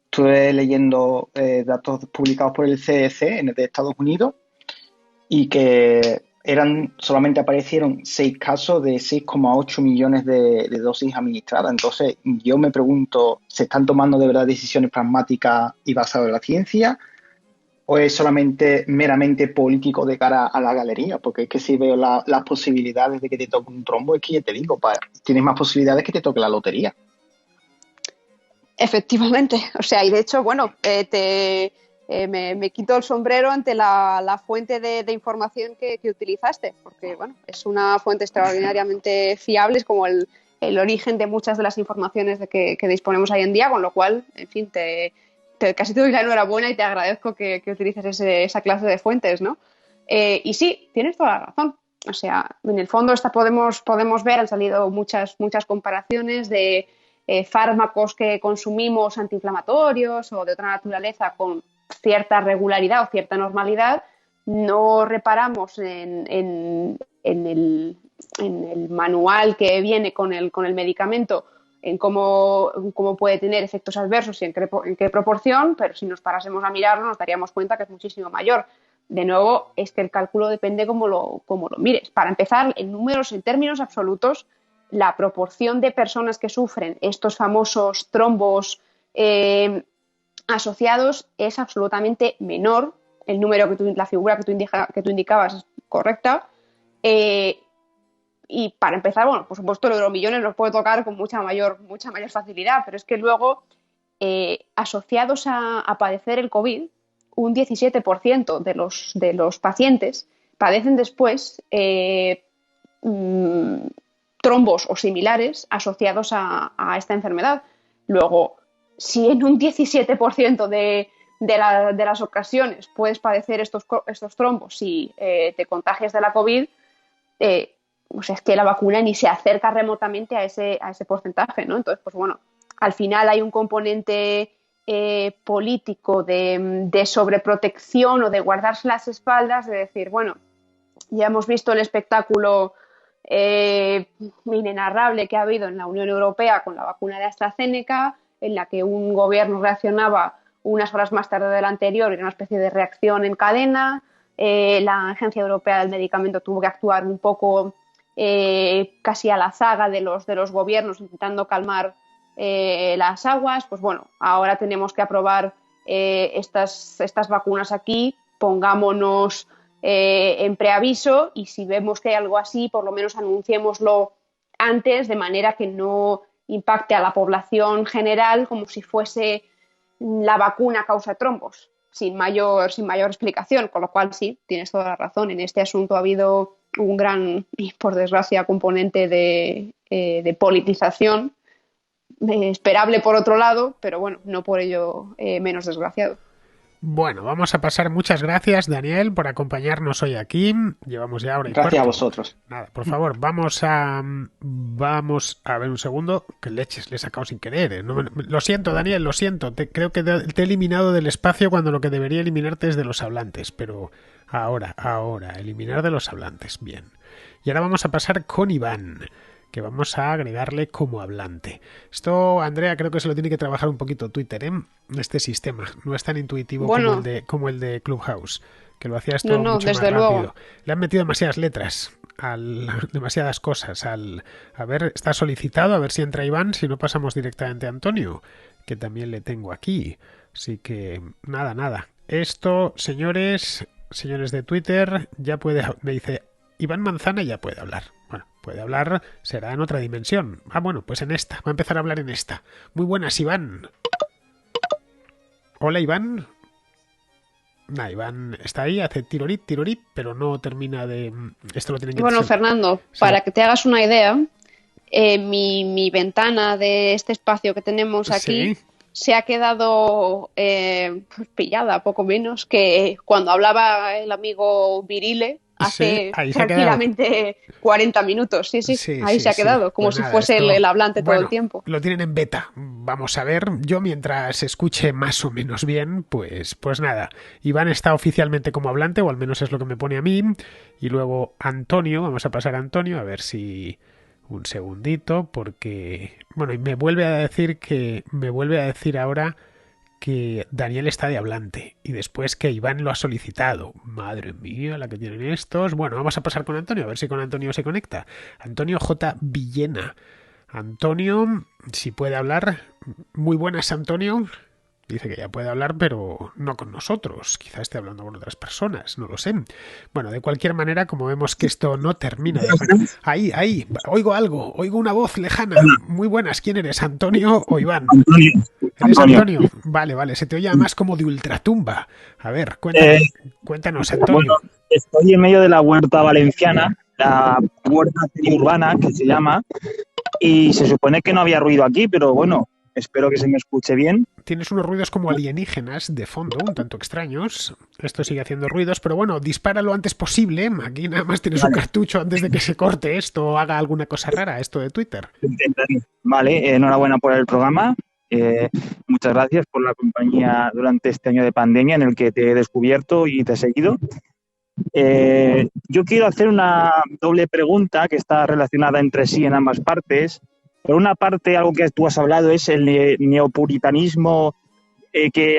estuve leyendo datos publicados por el CDC de Estados Unidos y que solamente aparecieron 6 casos de 6,8 millones de dosis administradas. Entonces, yo me pregunto, ¿se están tomando de verdad decisiones pragmáticas y basadas en la ciencia? ¿O es solamente meramente político de cara a la galería? Porque es que si veo las posibilidades de que te toque un trombo, es que ya te digo, tienes más posibilidades que te toque la lotería. Efectivamente. O sea, y de hecho, bueno, me quito el sombrero ante la fuente de información que utilizaste, porque, bueno, es una fuente extraordinariamente fiable, es como el origen de muchas de las informaciones que disponemos hoy en día, con lo cual, en fin, casi te doy la enhorabuena y te agradezco que utilices esa clase de fuentes, ¿no? Y sí, tienes toda la razón. O sea, en el fondo podemos ver, han salido muchas comparaciones de fármacos que consumimos antiinflamatorios o de otra naturaleza con cierta regularidad o cierta normalidad. No reparamos en el manual que viene con el medicamento en cómo puede tener efectos adversos y en qué proporción, pero si nos parásemos a mirarlo nos daríamos cuenta que es muchísimo mayor. De nuevo, es que el cálculo depende cómo lo mires. Para empezar, en términos absolutos, la proporción de personas que sufren estos famosos trombos asociados es absolutamente menor. El número la figura que tú indicabas es correcta. Y para empezar, bueno, por supuesto, lo de los millones nos puede tocar con mucha mayor facilidad, pero es que luego, asociados a padecer el COVID, un 17% de los pacientes padecen después trombos o similares asociados a esta enfermedad. Luego, si en un 17% de las ocasiones puedes padecer estos trombos si te contagias de la COVID, pues es que la vacuna ni se acerca remotamente a ese porcentaje, ¿no? Entonces, pues bueno, al final hay un componente político de sobreprotección o de guardarse las espaldas, de decir, bueno, ya hemos visto el espectáculo inenarrable que ha habido en la Unión Europea con la vacuna de AstraZeneca, en la que un gobierno reaccionaba unas horas más tarde del anterior, era una especie de reacción en cadena. La Agencia Europea del Medicamento tuvo que actuar un poco casi a la zaga de los gobiernos, intentando calmar las aguas. Pues bueno, ahora tenemos que aprobar estas vacunas aquí, pongámonos en preaviso, y si vemos que hay algo así, por lo menos anunciémoslo antes, de manera que no impacte a la población general como si fuese la vacuna causa trombos, sin mayor explicación. Con lo cual, sí, tienes toda la razón. En este asunto ha habido un gran y, por desgracia, componente de politización, esperable por otro lado, pero bueno, no por ello menos desgraciado. Bueno, vamos a pasar. Muchas gracias, Daniel, por acompañarnos hoy aquí. Llevamos ya hora y Gracias cuarto. a vosotros. Nada, por favor, vamos a ver un segundo. Que leches, le he sacado sin querer. Lo siento, Daniel, lo siento. Creo que te he eliminado del espacio cuando lo que debería eliminarte es de los hablantes. Pero ahora, eliminar de los hablantes. Bien. Y ahora vamos a pasar con Iván, que vamos a agregarle como hablante. Esto, Andrea, creo que se lo tiene que trabajar un poquito Twitter, este sistema. No es tan intuitivo como el de Clubhouse, que lo hacía esto mucho más rápido. Luego. Le han metido demasiadas letras, demasiadas cosas. A ver, está solicitado, a ver si entra Iván, si no pasamos directamente a Antonio, que también le tengo aquí. Así que, nada. Esto, señores, señores de Twitter, ya puede, me dice, Iván Manzana ya puede hablar. Bueno, puede hablar, será en otra dimensión. Ah, bueno, pues en esta, va a empezar a hablar en esta. Muy buenas, Iván. Hola, Iván. Iván está ahí, hace tirorit, pero no termina de... Esto lo tienen que... Bueno, Fernando, sí. Para que te hagas una idea, mi ventana de este espacio que tenemos aquí... ¿Sí? Se ha quedado pillada, poco menos, que cuando hablaba el amigo Virile hace tranquilamente 40 minutos. Sí, ahí se ha quedado, como pues si fuese el hablante todo el tiempo. Lo tienen en beta. Vamos a ver, yo mientras escuche más o menos bien, pues nada. Iván está oficialmente como hablante, o al menos es lo que me pone a mí. Y luego Antonio, vamos a pasar a Antonio, a ver si... Un segundito, porque... Bueno, y me vuelve a decir ahora que Daniel está de hablante y después que Iván lo ha solicitado. Madre mía, la que tienen estos. Bueno, vamos a pasar con Antonio, a ver si con Antonio se conecta. Antonio J. Villena. Antonio, si puede hablar. Muy buenas, Antonio. Dice que ya puede hablar, pero no con nosotros. Quizá esté hablando con otras personas, no lo sé. Bueno, de cualquier manera, como vemos que esto no termina de... Ahí, oigo algo, oigo una voz lejana. Muy buenas, ¿quién eres, Antonio o Iván? Antonio. ¿Eres Antonio? Vale, se te oye más como de ultratumba. A ver, cuéntanos, Antonio. Bueno, estoy en medio de la huerta valenciana, la huerta urbana, que se llama, y se supone que no había ruido aquí, pero bueno... Espero que se me escuche bien. Tienes unos ruidos como alienígenas de fondo, un tanto extraños. Esto sigue haciendo ruidos, pero bueno, dispara lo antes posible. Aquí nada más tienes un cartucho antes de que se corte esto o haga alguna cosa rara, esto de Twitter. Vale, enhorabuena por el programa. Muchas gracias por la compañía durante este año de pandemia en el que te he descubierto y te he seguido. Yo quiero hacer una doble pregunta que está relacionada entre sí en ambas partes. Por una parte, algo que tú has hablado es el neopuritanismo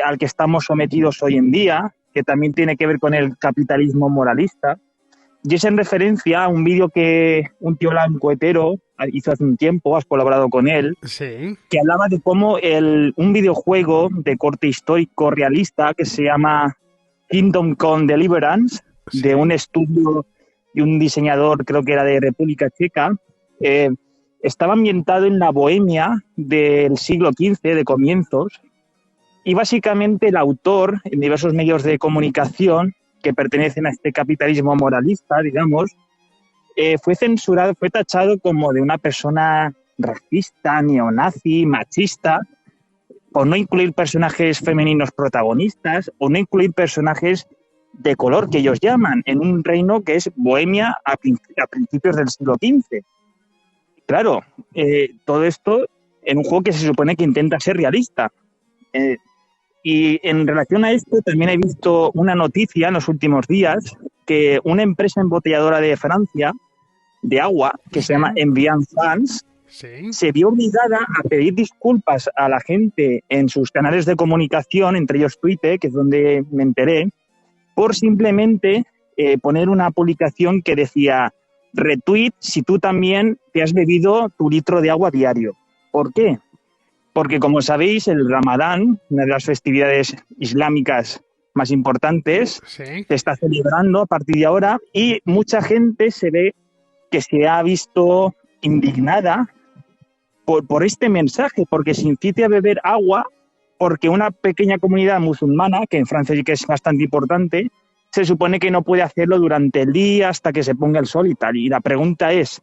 al que estamos sometidos hoy en día, que también tiene que ver con el capitalismo moralista. Y es en referencia a un vídeo que un tío blanco hetero hizo hace un tiempo, has colaborado con él, sí, que hablaba de cómo un videojuego de corte histórico realista que se llama Kingdom Come Deliverance, sí, de un estudio y un diseñador, creo que era de República Checa, estaba ambientado en la Bohemia del siglo XV, de comienzos, y básicamente el autor, en diversos medios de comunicación que pertenecen a este capitalismo moralista, digamos, fue censurado, fue tachado como de una persona racista, neonazi, machista, por no incluir personajes femeninos protagonistas o no incluir personajes de color, que ellos llaman, en un reino que es Bohemia a principios del siglo XV. Claro, todo esto en un juego que se supone que intenta ser realista. Y en relación a esto también he visto una noticia en los últimos días que una empresa embotelladora de Francia, de agua, que se llama Envian France, sí, se vio obligada a pedir disculpas a la gente en sus canales de comunicación, entre ellos Twitter, que es donde me enteré, por simplemente poner una publicación que decía: retweet si tú también te has bebido tu litro de agua diario. ¿Por qué? Porque, como sabéis, el Ramadán, una de las festividades islámicas más importantes, sí, se está celebrando a partir de ahora y mucha gente se ve que se ha visto indignada por este mensaje, porque se incite a beber agua, porque una pequeña comunidad musulmana, que en Francia sí que es bastante importante, se supone que no puede hacerlo durante el día hasta que se ponga el sol y tal. Y la pregunta ¿es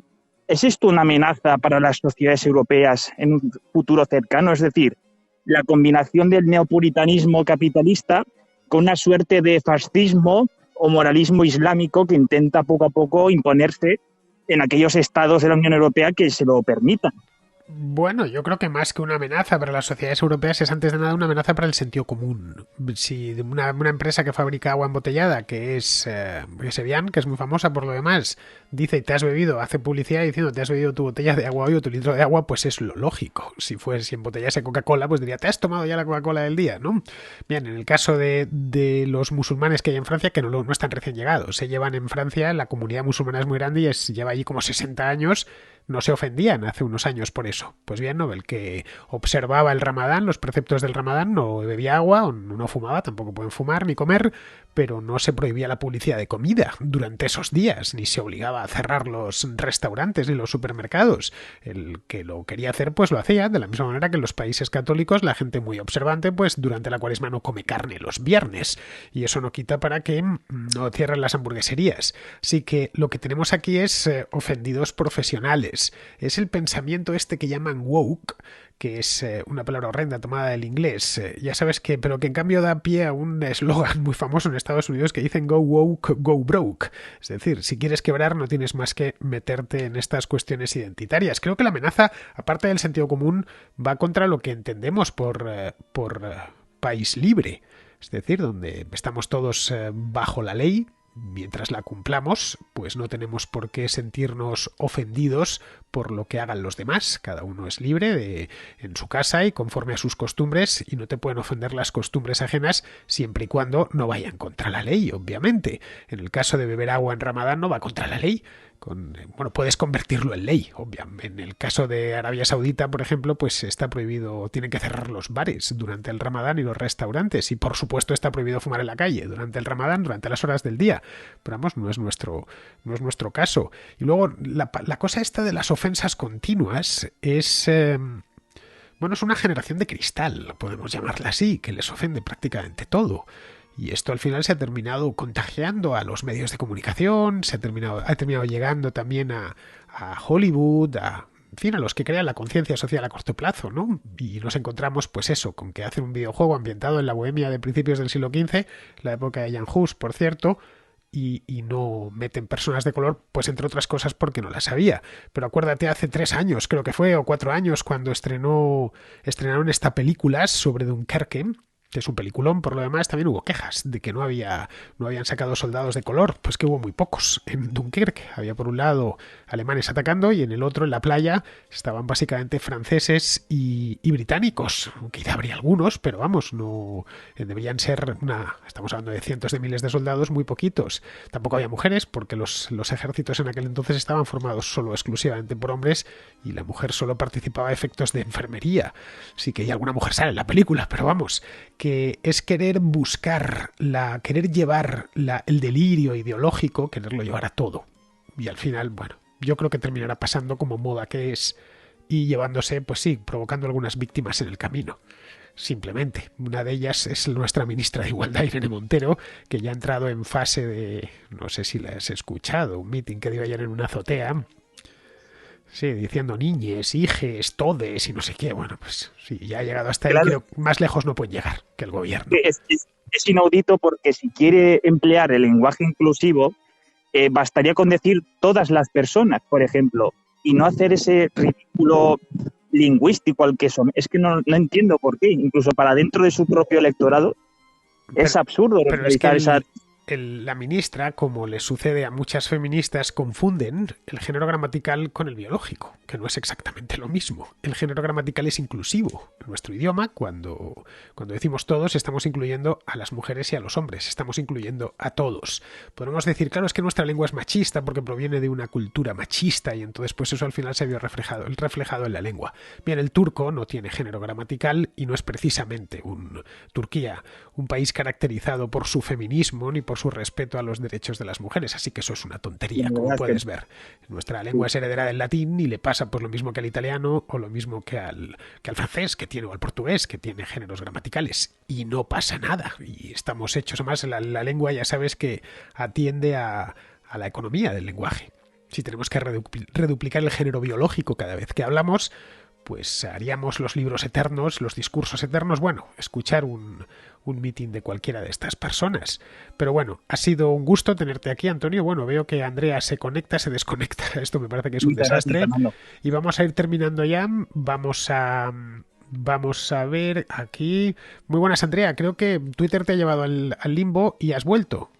esto una amenaza para las sociedades europeas en un futuro cercano? Es decir, la combinación del neopuritanismo capitalista con una suerte de fascismo o moralismo islámico que intenta poco a poco imponerse en aquellos estados de la Unión Europea que se lo permitan. Bueno, yo creo que más que una amenaza para las sociedades europeas es antes de nada una amenaza para el sentido común. Si una empresa que fabrica agua embotellada, que es Evian, que es muy famosa por lo demás, dice y te has bebido, hace publicidad diciendo te has bebido tu botella de agua hoy o tu litro de agua, pues es lo lógico. Si embotellase Coca-Cola, pues diría, te has tomado ya la Coca-Cola del día, ¿no? Bien, en el caso de los musulmanes que hay en Francia, que no están recién llegados, se llevan en Francia, la comunidad musulmana es muy grande y lleva allí como 60 años no se ofendían hace unos años por eso. Pues bien, ¿no? El que observaba el Ramadán, los preceptos del Ramadán, no bebía agua, o no fumaba, tampoco pueden fumar ni comer, pero no se prohibía la publicidad de comida durante esos días, ni se obligaba a cerrar los restaurantes ni los supermercados. El que lo quería hacer, pues lo hacía, de la misma manera que en los países católicos la gente muy observante, pues durante la Cuaresma no come carne los viernes, y eso no quita para que no cierren las hamburgueserías. Así que lo que tenemos aquí es ofendidos profesionales. Es el pensamiento este que llaman woke, que es una palabra horrenda tomada del inglés, ya sabes que, pero que en cambio da pie a un eslogan muy famoso en Estados Unidos que dicen go woke, go broke. Es decir, si quieres quebrar no tienes más que meterte en estas cuestiones identitarias. Creo que la amenaza, aparte del sentido común, va contra lo que entendemos por país libre. Es decir, donde estamos todos bajo la ley. Mientras la cumplamos, pues no tenemos por qué sentirnos ofendidos por lo que hagan los demás. Cada uno es libre en su casa y conforme a sus costumbres, y no te pueden ofender las costumbres ajenas siempre y cuando no vayan contra la ley, obviamente. En el caso de beber agua en Ramadán no va contra la ley. Bueno, puedes convertirlo en ley, obviamente. En el caso de Arabia Saudita, por ejemplo, pues está prohibido, tienen que cerrar los bares durante el Ramadán y los restaurantes, y por supuesto está prohibido fumar en la calle durante el Ramadán, durante las horas del día. Pero vamos, no es nuestro caso. Y luego la cosa esta de las ofensas continuas es es una generación de cristal, podemos llamarla así, que les ofende prácticamente todo. Y esto al final se ha terminado contagiando a los medios de comunicación, ha terminado llegando también a Hollywood, a los que crean la conciencia social a corto plazo, ¿no? Y nos encontramos, pues eso, con que hacen un videojuego ambientado en la Bohemia de principios del siglo XV, la época de Jan Hus, por cierto, y no meten personas de color, pues entre otras cosas porque no las había. Pero acuérdate, hace 3 años, creo que fue, o 4 años, cuando estrenaron esta película sobre Dunkerque, que es un peliculón. Por lo demás también hubo quejas de que no habían sacado soldados de color, pues que hubo muy pocos en Dunkerque. Había por un lado alemanes atacando y en el otro, en la playa, estaban básicamente franceses y británicos, quizá habría algunos, pero vamos, no deberían ser estamos hablando de cientos de miles de soldados, muy poquitos. Tampoco había mujeres porque los ejércitos en aquel entonces estaban formados solo exclusivamente por hombres y la mujer solo participaba a efectos de enfermería. Sí que hay alguna mujer sale en la película, pero vamos, que es querer llevar el delirio ideológico, quererlo llevar a todo. Y al final, bueno, yo creo que terminará pasando como moda que es y llevándose, pues sí, provocando algunas víctimas en el camino. Simplemente, una de ellas es nuestra ministra de Igualdad, Irene Montero, que ya ha entrado en fase de, no sé si la has escuchado, un meeting que dio ayer en una azotea. Sí, diciendo niñes, hijes, todes y no sé qué. Bueno, pues sí, ya ha llegado hasta ahí, pero más lejos no pueden llegar que el gobierno. Es inaudito porque si quiere emplear el lenguaje inclusivo, bastaría con decir todas las personas, por ejemplo, y no hacer ese ridículo lingüístico al que son. Es que no entiendo por qué, incluso para dentro de su propio electorado, es absurdo. Pero es que la ministra, como le sucede a muchas feministas, confunden el género gramatical con el biológico, que no es exactamente lo mismo. El género gramatical es inclusivo. En nuestro idioma, cuando decimos todos, estamos incluyendo a las mujeres y a los hombres, estamos incluyendo a todos. Podemos decir, claro, es que nuestra lengua es machista porque proviene de una cultura machista y entonces pues eso al final se vio reflejado en la lengua. Bien, el turco no tiene género gramatical y no es precisamente Turquía, un país caracterizado por su feminismo ni por su respeto a los derechos de las mujeres, así que eso es una tontería, como puedes ver. Nuestra lengua es heredera del latín y le pasa pues lo mismo que al italiano o lo mismo que al francés, o al portugués, que tiene géneros gramaticales, y no pasa nada, y estamos hechos, además la lengua ya sabes que atiende a la economía del lenguaje. Si tenemos que reduplicar el género biológico cada vez que hablamos, pues haríamos los libros eternos, los discursos eternos, bueno, escuchar un meeting de cualquiera de estas personas. Pero bueno, ha sido un gusto tenerte aquí, Antonio. Bueno, veo que Andrea se conecta, se desconecta. Esto me parece que es un desastre. Y vamos a ir terminando ya. Vamos a ver aquí. Muy buenas, Andrea. Creo que Twitter te ha llevado al limbo y has vuelto.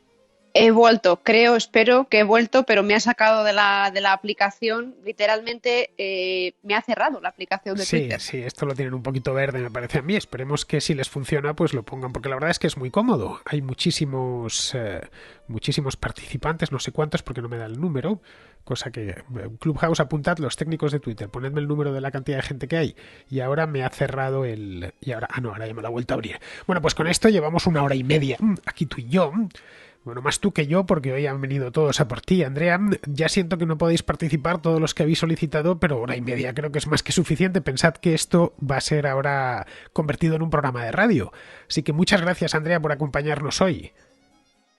He vuelto, espero que he vuelto, pero me ha sacado de la aplicación, literalmente me ha cerrado la aplicación de Sí, Twitter. sí, esto lo tienen un poquito verde, me parece a mí. Esperemos que si les funciona, pues lo pongan, porque la verdad es que es muy cómodo. Hay muchísimos participantes, no sé cuántos, porque no me da el número. Cosa que Clubhouse, apuntad, los técnicos de Twitter, ponedme el número de la cantidad de gente que hay. Y ahora me ha cerrado el... Y ahora... Ah, no, ahora ya me lo ha vuelto a abrir. Bueno, pues con esto llevamos 1 hora y media. Aquí tú y yo. Bueno, más tú que yo, porque hoy han venido todos a por ti, Andrea. Ya siento que no podéis participar todos los que habéis solicitado, pero 1 hora y media creo que es más que suficiente. Pensad que esto va a ser ahora convertido en un programa de radio. Así que muchas gracias, Andrea, por acompañarnos hoy.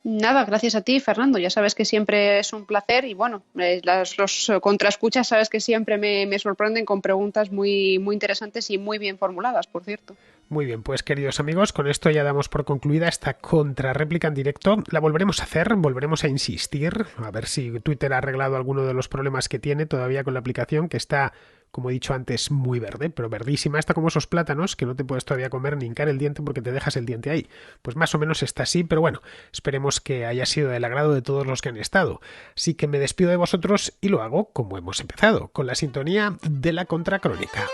Nada, gracias a ti, Fernando. Ya sabes que siempre es un placer y bueno, los contraescuchas sabes que siempre me sorprenden con preguntas muy, muy interesantes y muy bien formuladas, por cierto. Muy bien, pues queridos amigos, con esto ya damos por concluida esta contrarréplica en directo. La volveremos a hacer, volveremos a insistir, a ver si Twitter ha arreglado alguno de los problemas que tiene todavía con la aplicación, que está, como he dicho antes, muy verde, pero verdísima. Está como esos plátanos que no te puedes todavía comer ni hincar el diente porque te dejas el diente ahí. Pues más o menos está así, pero bueno, esperemos que haya sido del agrado de todos los que han estado. Así que me despido de vosotros y lo hago como hemos empezado, con la sintonía de la contracrónica.